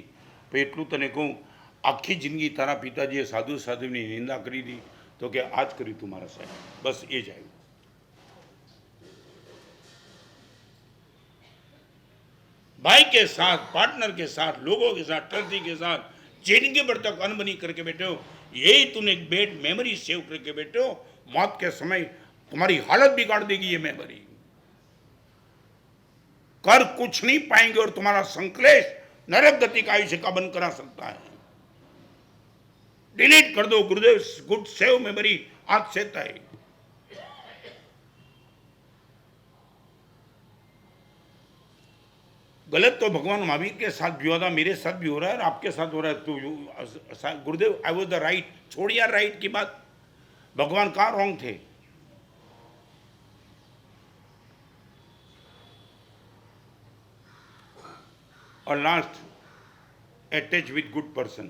પણ એટલું તને કહું, આખી જિંદગી તારા પિતાજીએ સાધુ સાધુની નિંદા કરી હતી, તો કે આજ કર્યું તું મારા સાહેબ, બસ એ જ આવ્યું. भाई के साथ, पार्टनर के साथ, लोगों के साथ, ट्रस्टी के साथ जिंदगी भर तक अनबनी करके बैठे हो, यही तूने एक बेड मेमोरी सेव करके बैठे हो. मौत के समय तुम्हारी हालत बिगाड़ देगी ये मेमोरी. कर कुछ नहीं पाएंगे और तुम्हारा संकलेश नरक गति का आयुष्य का बंद करा सकता है. डिलीट कर दो गुरुदेव, गुड सेव मेमोरी आज से तय. गलत तो भगवान महावीर के साथ भी हुआ था, मेरे साथ भी हो रहा है और आपके साथ हो रहा है। तो गुरुदेव आई वॉज द राइट, छोड़ यार राइट की बात, भगवान कहाँ रॉन्ग थे? और last, attach with good person.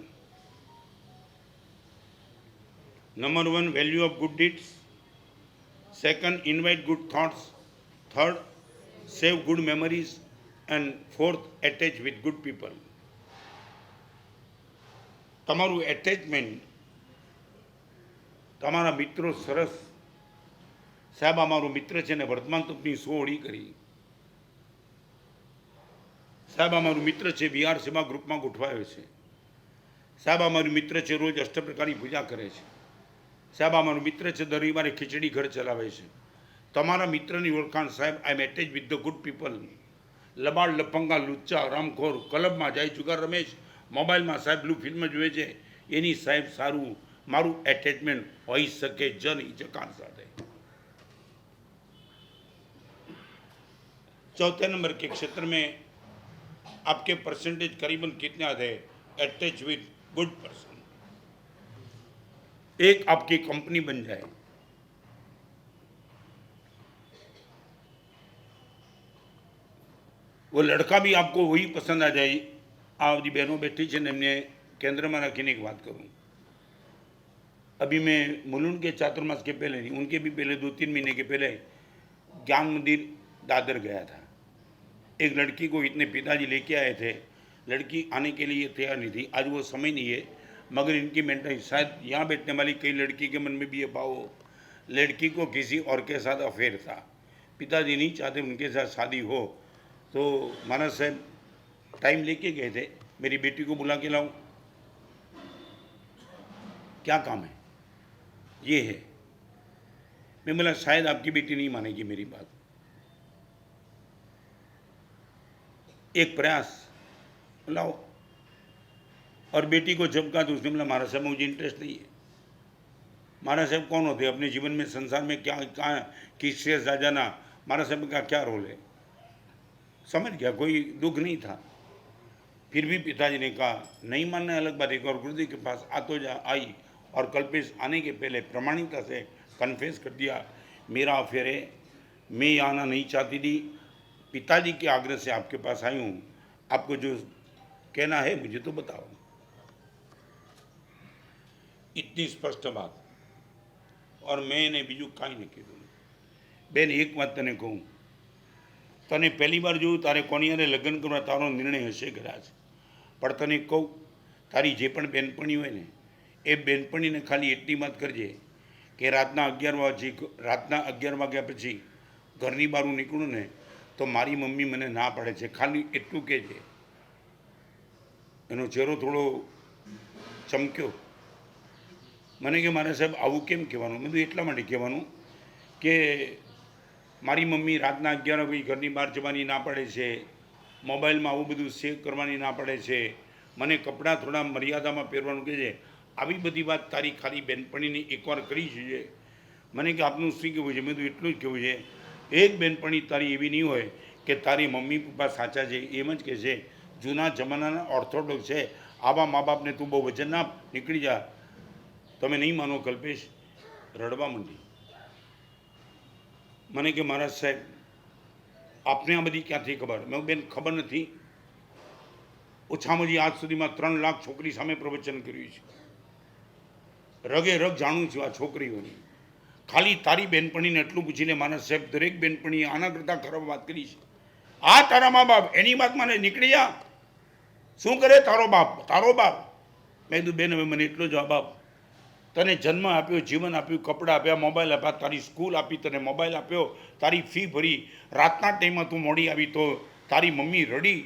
Number 1, value of good deeds. Second, invite good thoughts. Third, save good memories. And fourth, attach with good people. તમારું એટેચમેન્ટ, તમારા મિત્રો સરસ. સાહેબ અમારો મિત્ર છે ને વર્તમાન તપની 100 ઓળી કરી. સાહેબ અમારું મિત્ર છે, વિહાર સેવા ગ્રુપમાં ગોઠવાયો છે. સાહેબ અમારું મિત્ર છે, રોજ અષ્ટપ્રકારની પૂજા કરે છે. સાહેબ અમારું મિત્ર છે, દર રવિવારે ખીચડી ઘર ચલાવે છે. તમારા મિત્રની ઓળખાણ સાહેબ, I am attach with the good people. લબાડ, લફંગા, લુચ્ચા, રામખોર, ક્લબમાં જાય, જુગાર રમેશ, મોબાઈલમાં સાહેબ બ્લુ ફિલ્મ જુએ છે, એની સાહેબ સારું મારું એટેચમેન્ટ હોઈ શકે જ નહીં જકાન સાથે. चौथे नंबर के क्षेत्र में आपके परसेंटेज करीबन कितना थे अटैच विथ गुड पर्सन? एक आपकी कंपनी बन जाए, वो लड़का भी आपको वही पसंद आ जाए. आप जी बहनों बैठी है ने केंद्र में रखीने एक बात करूं, अभी मैं मुलुंड के चातुर्मास के पहले नहीं, उनके भी पहले 2-3 महीने के पहले ज्ञान मंदिर दादर गया था. एक लड़की को इतने पिताजी लेके आए थे, लड़की आने के लिए तैयार नहीं थी. आज वो समय नहीं है, मगर इनकी मेंटल, शायद यहाँ बैठने वाली कई लड़की के मन में भी ये भाव हो, लड़की को किसी और के साथ अफेयर था, पिताजी नहीं चाहते उनके साथ शादी हो. तो महाराज साहब टाइम लेके गए थे, मेरी बेटी को बुला के लाऊं, क्या काम है, ये है. मैं बोला शायद आपकी बेटी नहीं मानेगी मेरी बात. एक प्रयास लाओ, और बेटी को जब कहा तो उसने बोला महाराज साहब मुझे इंटरेस्ट नहीं है. महाराज साहब कौन होते अपने जीवन में, संसार में क्या कहाँ किससे आ जाना, महाराज साहब का क्या रोल है. समझ गया, कोई दुख नहीं था. फिर भी पिताजी ने कहा नहीं मानना अलग बात, एक और गुरुदेव के पास आ तो जा आई, और कल्पेश आने के पहले प्रमाणिकता से कन्फेस कर दिया मेरा अफेयर है, मैं यहाँ आना नहीं चाहती थी, पिताजी के आग्रह से आपके पास आई हूँ, आपको जो कहना है मुझे तो बताओ. इतनी स्पष्ट बात. और मैंने बीजू कहीं नहीं कीधું. બેન એક વાત તને કહું, તને પહેલી વાર જોયું તારે કોની હારે લગ્ન કરવા તારો નિર્ણય હશે કદાચ, પણ તને કહું તારી જે પણ બેનપણી હોય ને એ બેનપણીને ખાલી એટલી વાત કરજે કે રાતના 11 વાગ્યા પછી ઘરની બહાર હું નીકળું ને તો મારી મમ્મી મને ના પાડે છે, ખાલી એટલું કહેજે. એનો ચહેરો થોડો ચમક્યો. મને કે મારા સાહેબ આવું કેમ કહેવાનું? મેં એટલા માટે કહેવાનું કે મારી મમ્મી રાતના 11 વાગે ઘરની બહાર જવાની ના પાડે છે, મોબાઈલમાં આવું બધું સેવ કરવાની ના પાડે છે, મને કપડાં થોડા મર્યાદામાં પહેરવાનું કહે છે. આવી બધી વાત તારી ખાલી બેનપણીની એકવાર કરી જોઈએ. મને કે આપનું શું કહેવું છે? મેં તો એટલું જ કહેવું છે, એક બેનપણી તારી એવી નહીં હોય કે તારી મમ્મી પપ્પા સાચા છે એમ જ કહે છે, જૂના જમાનાના ઓર્થોડોક્સ છે, આવા મા બાપને તું બહુ વજન ના નીકળી જા. તમે નહીં માનો કલ્પેશ રડવા માંડી. મને કે મહારાજ સાહેબ આપને આ બધી ક્યાંથી ખબર? મેં બેન ખબર નથી, ઓછામાં ઓછી આજ સુધીમાં 3 લાખ છોકરી સામે પ્રવચન કર્યું છે, રગે રગ જાણું છું આ છોકરીઓની. ખાલી તારી બેનપણીને એટલું પૂછીને મહારાજ સાહેબ દરેક બેનપણીએ આના કરતાં ખરાબ વાત કરી છે. આ તારા મા બાપ એની વાત મને નીકળી જા, શું કરે તારો બાપ? તારો બાપ. મેં કીધું બેન હવે મને એટલો જવાબ આપ, તને જન્મ આપ્યો, જીવન આપ્યું, કપડાં આપ્યા, મોબાઈલ આપ્યા, તારી સ્કૂલ આપી, તને મોબાઈલ આપ્યો, તારી ફી ભરી, રાતના ટાઈમમાં તું મોડી આવી તો તારી મમ્મી રડી,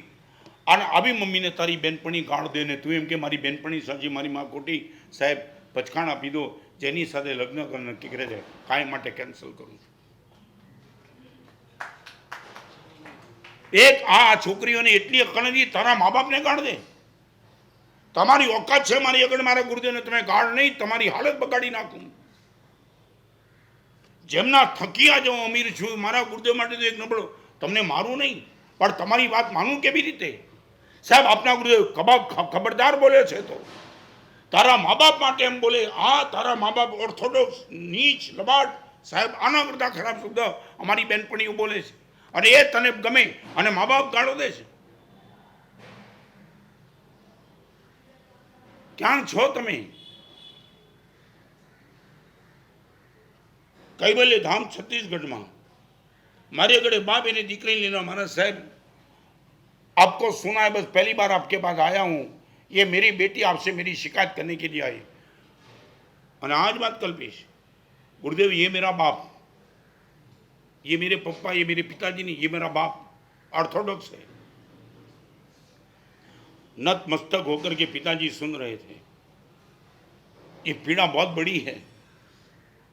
અને આવી મમ્મીને તારી બેનપણી ગાળ દે ને તું એમ કે મારી બેનપણી સાચી, મારી માં ખોટી. સાહેબ પચખાણ આપી દો, જેની સાથે લગ્ન નક્કી કરે છે કાંઈ માટે કેન્સલ કરું છું. એક આ છોકરીઓને એટલી અકલ નથી, તારા મા બાપને ગાળ દે. તમારી ઓકાત છે મારી આગળ મારા ગુરુદેવને તમે ગાળ નહીં, તમારી હાલત બગાડી નાખું. જેમના થકિયા જો અમીર છું, મારા ગુરુદેવ માટે તો એક નબળો, તમને મારું નહીં, પણ તમારી વાત માનું કેવી રીતે? સાહેબ આપના ગુરુદેવ ખબરદાર બોલે છે તો તારા મા બાપ માટે એમ બોલે. હા, તારા મા બાપ ઓર્થોડોક્સ, નીચ, લબાડ. સાહેબ આના કરતા ખરાબ શબ્દ અમારી બેનપણીઓ બોલે છે અને એ તને ગમે અને મા બાપ ગાળો દે છે. ક્યાં છો તમે? कैवल्य धाम छत्तीसगढ़ में मारे गड़े बाप ने दीकरी लेना माना साहब आपको सुना है, बस पहली बार आपके पास आया हूं. ये मेरी बेटी आपसे मेरी शिकायत करने के लिए आई और आज बात कल्पेश गुरुदेव, ये मेरा बाप, ये मेरे पप्पा, ये मेरे पिताजी नहीं, ये मेरा बाप ऑर्थोडॉक्स है. नत मस्तक होकर के पिताजी सुन रहे थे. ये पीड़ा बहुत बड़ी है.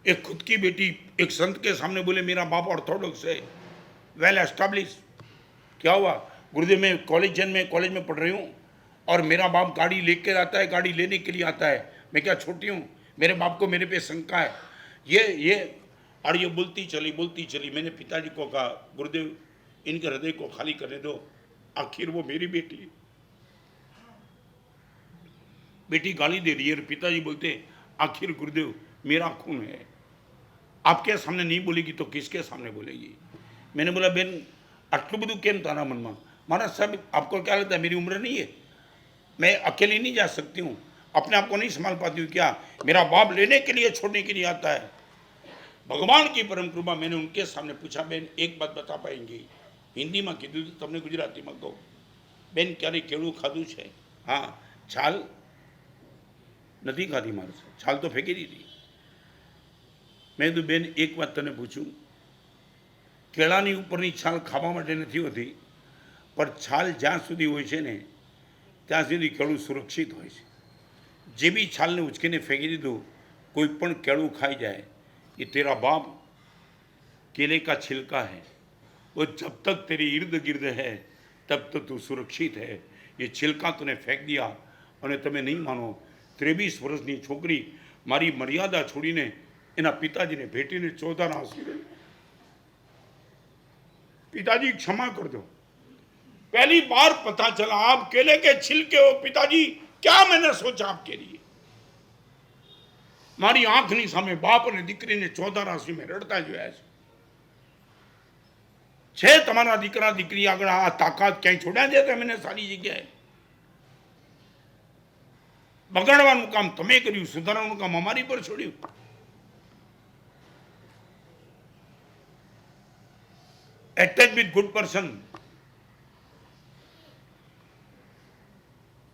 एक खुद की बेटी एक संत के सामने बोले मेरा बाप ऑर्थोडॉक्स है, वेल एस्टेब्लिश. क्या हुआ गुरुदेव, मैं कॉलेज में पढ़ रही हूँ और मेरा बाप गाड़ी लेकर आता है, गाड़ी लेने के लिए आता है. मैं क्या छोटी हूँ? मेरे बाप को मेरे पे शंका है. ये और ये बोलती चली. मैंने पिताजी को कहा गुरुदेव इनके हृदय को खाली करने दो, आखिर वो मेरी बेटी. बेटी गाली दे रही है, पिताजी बोलते आखिर गुरुदेव मेरा खून है, आपके सामने नहीं बोलेगी तो किसके सामने बोलेगी? मैंने बोला बेन आटलू बधु केम तारा मन में? महाराज साहब आपको क्या लगता है मेरी उम्र नहीं है? मैं अकेली नहीं जा सकती हूँ, अपने आप को नहीं संभाल पाती हूँ क्या? मेरा बाप लेने के लिए छोड़ने के लिए आता है. भगवान की परम कृपा. मैंने उनके सामने पूछा बेन एक बात बता पाएंगी? हिंदी में कीधु तमने गुजराती में कहूँ. बेन क्यारे केळું खाधું છે? हाँ. छाल नहीं खाधी मारे, छाल तो फेंकी दी. मैं तो बेन एक बात तने पूछूं, केळानी उपरनी छाल खावा माटे नहीं होती, पर छाल ज्यां सुधी होय छे ने त्यां सुधी केळું सुरक्षित होय छे. जे भी छाल ने उचकीने फेंकी दीधुं, कोई पण केळું खाई जाए, ये तेरा बाप केले का छिलका है, वो जब तक तेरे इर्द गिर्द है तब तक तू सुरक्षित है. ये छिलका तूने फेंक दिया और तमे नहीं मानो 23 वर्षनी छोकरी मारी मर्यादा छोड़ीने एना पिताजी ने भेटीने 14 आंसू रही. पिताजी क्षमा कर दो, पहली बार पता चला आप केले के छिलके हो. पिताजी क्या मैंने सोचा आपके लिए? मारी आंखनी सामे बाप ने दीकरी ने 14 आंसू में रड़ता जोया छे. तमारा दीकरा दीकरी आगळ आ ताकात क्यांय छोड्या दे मैंने सारी जग्याए. बगाड़वानुं काम तमे कर्युं, सुधारवानुं काम अमारी पर छोड्युं. Attach with good person.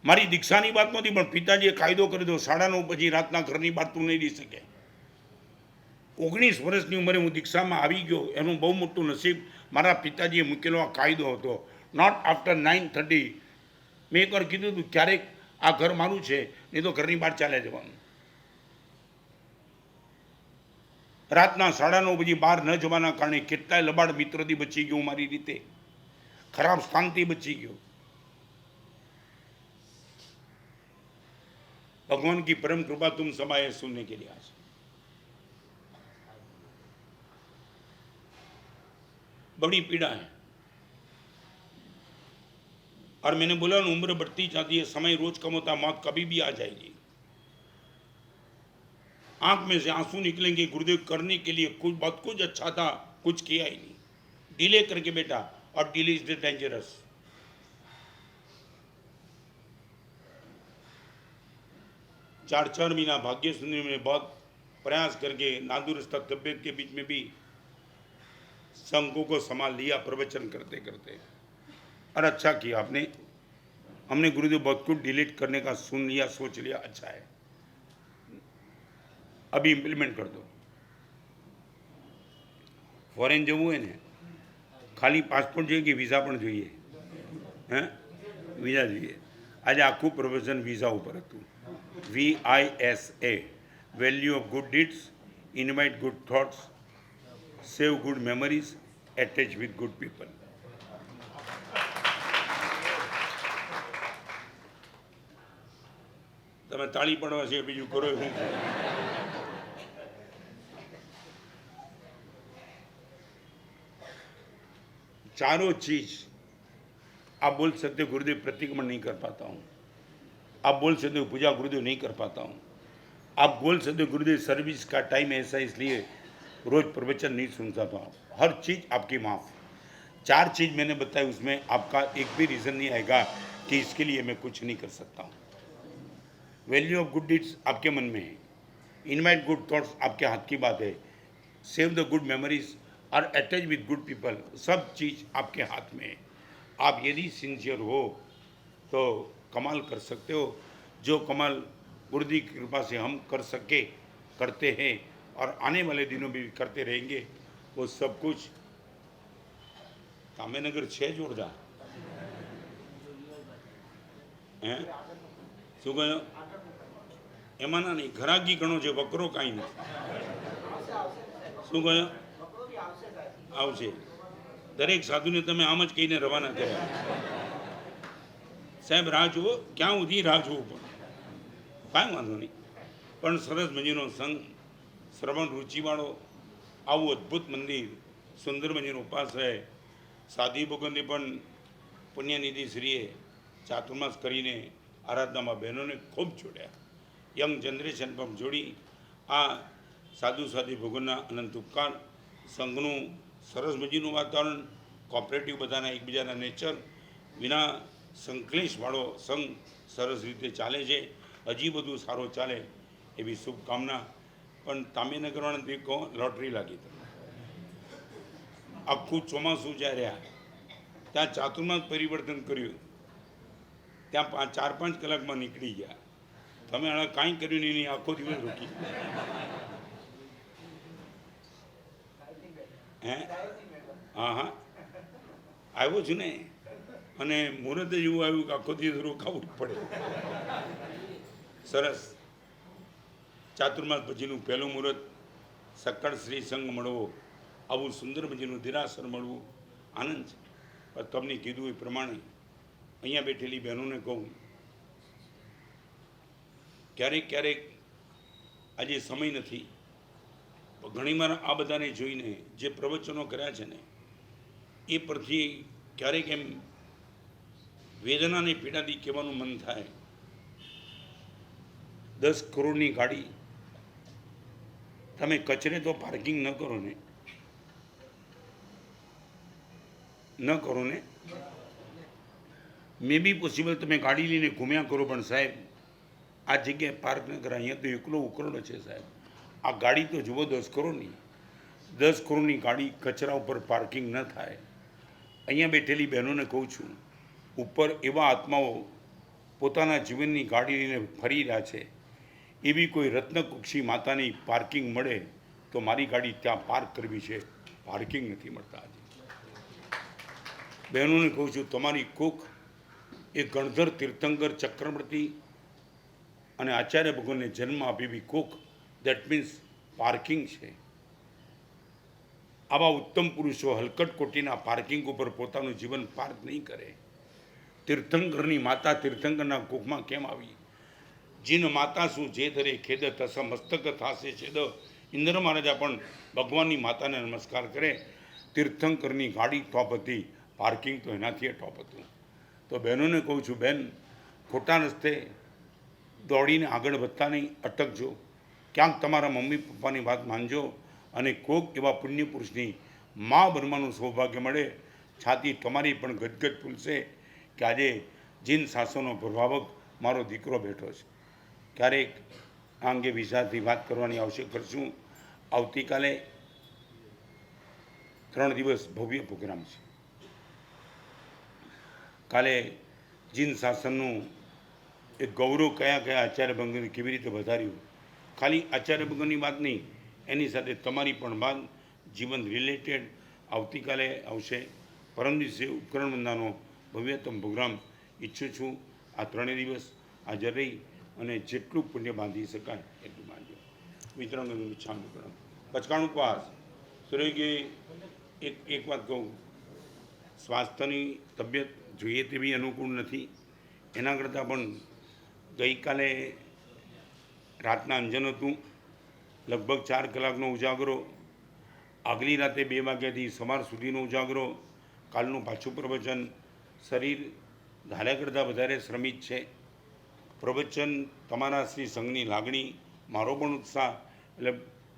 मारी दीक्षानी बात नहोती पण पिताजीए कायदो कर्यो तो 9:30 પછી રાતના ઘરની બહાર તું નહીં રહી શકે. 19 વર્ષની ઉંમરે હું દીક્ષામાં આવી ગયો, એનું બહુ મોટું નસીબ મારા પિતાજીએ મૂકેલો આ કાયદો હતો. Not after 9:30. મેં એકવાર કીધું હતું ક્યારેક આ ઘર મારું છે, નહીં તો ઘરની બહાર ચાલે જવાનું. રાતના 9:30 પછી બહાર ન જવાના કારણે કેટલાય લબાડ મિત્રોથી બચી ગયો, મારી રીતે ખરાબ સ્થાનથી બચી ગયો. भगवान की परम कृपा तुम समाये सुनने के लिए आज. बड़ी पीड़ा है और मैंने बोला ना उम्र बढ़ती जाती है, समय रोज कम होता, मौत कभी भी आ जाएगी. आंख में से आंसू निकलेंगे. गुरुदेव करने के लिए कुछ बहुत कुछ अच्छा था, कुछ किया ही नहीं. डिले करके बेटा, और डिले इज डेंजरस. चार महीना भाग्य सुंदरी में बहुत प्रयास करके नादुरुस्त तबियत के बीच में भी संघों को संभाल लिया प्रवचन करते करते. और अच्छा किया आपने, हमने गुरुदेव बहुत कुछ डिलीट करने का सुन लिया, सोच लिया, अच्छा है, अभी इम्प्लीमेंट कर दो. फॉरेन जવું હોય ને ખાલી પાસપોર્ટ જોઈએ કે વિઝા પણ જોઈએ? હે, વિઝા જોઈએ. આજે આખું પ્રવચન વિઝા ઉપર હતું. VISA, value of good deeds, invite good thoughts, save good memories, attach with good people. તમે તાળી પડવા છે બીજું કરો શું? चारों चीज आप बोल सकते हो गुरुदेव प्रतिक्रमण नहीं कर पाता हूँ, आप बोल सकते हो पूजा गुरुदेव नहीं कर पाता हूँ, आप बोल सकते हो गुरुदेव सर्विस का टाइम ऐसा इसलिए रोज प्रवचन नहीं सुनता था। हर चीज़ आपकी माफ़। 4 चीज़ मैंने बताई, उसमें आपका एक भी रीज़न नहीं आएगा कि इसके लिए मैं कुछ नहीं कर सकता हूँ। वैल्यू ऑफ गुड डीड्स आपके मन में है, इनवाइट गुड थॉट्स आपके हाथ की बात है, सेव द गुड मेमोरीज और अटैच विद गुड पीपल, सब चीज़ आपके हाथ में है। आप यदि सिंसियर हो तो कमाल कर सकते हो। जो कमाल गुरु की कृपा से हम कर सके, करते हैं और आने वाले दिनों में भी करते रहेंगे, वो सब कुछ કામેનગર છે જોરદાર હે શું કહ્યું? એમાં ના નહીં, ઘરાકી ઘણો છે, વકરો કાંઈ નથી. શું કહ્યું? આવશે. દરેક સાધુને તમે આમ જ કહીને રવાના કર્યા. સાહેબ રાહ જુઓ, ક્યાં સુધી રાહ જોવું પણ કાંઈ વાંધો નહીં, પણ સરસ મજાનો સંઘ, શ્રવણ રુચિવાળો, આવું અદ્ભુત મંદિર, સુંદર મજાનો ઉપાશ્રય, સાધી ભગવંતે પણ પુણ્યનિધિ શ્રીએ ચાતુર્માસ કરીને આરાધનામાં બહેનોને ખૂબ જોડ્યા, યંગ જનરેશન પણ જોડી. આ સાધુ સાધી ભગવાનના અનંત ઉપકાર, સંઘનું સરસ મજાનું વાતાવરણ, કોઓપરેટિવ, બધાના એકબીજાના નેચર, વિના સંકલેશવાળો સંઘ સરસ રીતે ચાલે છે. હજી બધું સારું ચાલે એવી શુભકામના. પણ તામીનગરવાળા દેખો, લોટરી લાગી તમને. આખું ચોમાસું જ્યાં રહ્યા ત્યાં ચાતુર્માસ પરિવર્તન કર્યું, ત્યાં 4-5 કલાકમાં નીકળી ગયા. તમે આને કાંઈ કર્યું નહીં, આખો દિવસ રોકી. હે હા હા આવ્યો છું ને, અને મુહૂર્ત જ એવું આવ્યું કે આખો દિવસ રોકાવું જ પડે. સરસ. ચાતુર્માસ પછીનું પહેલું મુહૂર્ત, સક્કડ શ્રી સંઘ મળવો, આવું સુંદર મજાનું દેરાસર મળવું, આનંદ છે. પણ તમને કીધું એ પ્રમાણે અહીંયા બેઠેલી બહેનોને કહું, ક્યારેક ક્યારેક આજે સમય નથી, ઘણીવાર આ બધાને જોઈને જે પ્રવચનો કર્યા છે ને એ પરથી ક્યારેક એમ વેદનાની પીડાથી કહેવાનું મન થાય. 10 કરોડની ગાડી તમે કચરે તો પાર્કિંગ ન કરો ને, મે બી પોસિબલ તમે ગાડી લઈને ઘૂમ્યા કરો, પણ સાહેબ આ જગ્યાએ પાર્ક ન કરાય. અહીંયા તો એકલો ઉકરડો છે સાહેબ. આ ગાડી તો જુઓ 10 કરોડની, 10 કરોડની ગાડી કચરા ઉપર પાર્કિંગ ન થાય. અહીંયા બેઠેલી બહેનોને કહું છું, ઉપર એવા આત્માઓ પોતાના જીવનની ગાડી લઈને ફરી રહ્યા છે, એવી કોઈ રત્નકુક્ષી માતાની પાર્કિંગ મળે તો મારી ગાડી ત્યાં પાર્ક કરવી છે, પાર્કિંગ નથી મળતા. આજે બહેનોને કહું છું, તમારી કુખ એ ગણધર તીર્થંકર ચક્રવર્તી અને આચાર્ય ભગવાનને જન્મ આપી કુખ, દેટ મીન્સ પાર્કિંગ છે. આવા ઉત્તમ પુરુષો હલકટ કોટીના પાર્કિંગ ઉપર પોતાનું જીવન પાર્ક નહીં કરે. તીર્થંકરની માતા તીર્થંકરના કુખમાં કેમ આવી? જીન માતા શું જે ધરે ખેદ તસ મસ્તક થાશે છેદ. ઇન્દ્ર મહારાજા પણ ભગવાનની માતાને નમસ્કાર કરે. તીર્થંકરની ગાડી ટોપ હતી, પાર્કિંગ તો એનાથી ટોપ હતું. તો બહેનોને કહું છું, બેન ખોટા રસ્તે દોડીને આગળ વધતા નહીં, અટકજો. ક્યાંક તમારા મમ્મી પપ્પાની વાત માનજો, અને કોક એવા પુણ્ય પુરુષની મા બનવાનું સૌભાગ્ય મળે. છાતી તમારી પણ ગદગદ ફૂલશે કે આજે જીન શાસનનો પ્રભાવક મારો દીકરો બેઠો છે. ક્યારેક આ અંગે વિચારથી વાત કરવાની આવશે, કરશું. આવતીકાલે 3 દિવસ ભવ્ય પ્રોગ્રામ છે. કાલે જીન શાસનનું એક ગૌરવ કયા કયા આચાર્ય ભગવાને કેવી રીતે વધાર્યું, ખાલી આચાર્ય ભગવાનની વાત નહીં, એની સાથે તમારી પણ વાત જીવન રિલેટેડ આવતીકાલે આવશે. પરમ દિવસે ઉપકરણ વંદનાનો ભવ્યતમ પ્રોગ્રામ ઈચ્છું છું. આ 3 દિવસ હાજર રહી અને જેટલું પુણ્ય બાંધી શકાય એટલું બાંધ્યો. વિતરણ ઈચ્છા ઉપકરણ પચકાણ ઉપવાસ સુરેગી. એક વાત કહું, સ્વાસ્થ્યની તબિયત જોઈએ તેવી અનુકૂળ નથી. એના કરતાં પણ ગઈકાલે રાતના અંજન હતું, લગભગ 4 કલાકનો ઉજાગરો, આગલી રાતે 2 વાગ્યાથી સવાર સુધીનો ઉજાગરો, કાલનું પાછું પ્રવચન, શરીર ધાર્યા કરતાં વધારે શ્રમિત છે. પ્રવચન તમારા શ્રી સંઘની લાગણી, મારો પણ ઉત્સાહ એટલે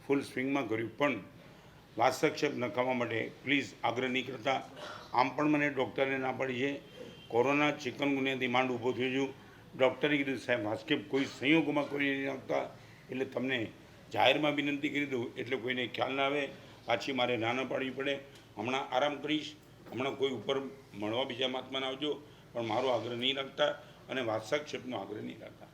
ફૂલ સ્વિંગમાં કર્યું, પણ વાસ્તક્ષેપ નખાવવા માટે પ્લીઝ આગ્રહ નહીં કરતા. આમ પણ મને ડૉક્ટરે ના પાડી છે. કોરોના ચિકનગુનિયાથી માંડ ઊભો થયો છું. ડૉક્ટરે કીધું સાહેબ વાસ્કેપ કોઈ સંયોગોમાં કોઈ નહીં નાખતા, એટલે તમને જાહેરમાં વિનંતી કરી દઉં એટલે કોઈને ખ્યાલ ના આવે, પાછી મારે ના પાડવી પડે. હમણાં આરામ કરીશ, હમણાં કોઈ ઉપર મળવા બીજા મહાત્માને આવજો, પણ મારો આગ્રહ નહીં રાખતા અને વાસ્તક્ષેપનો આગ્રહ નહીં રાખતા.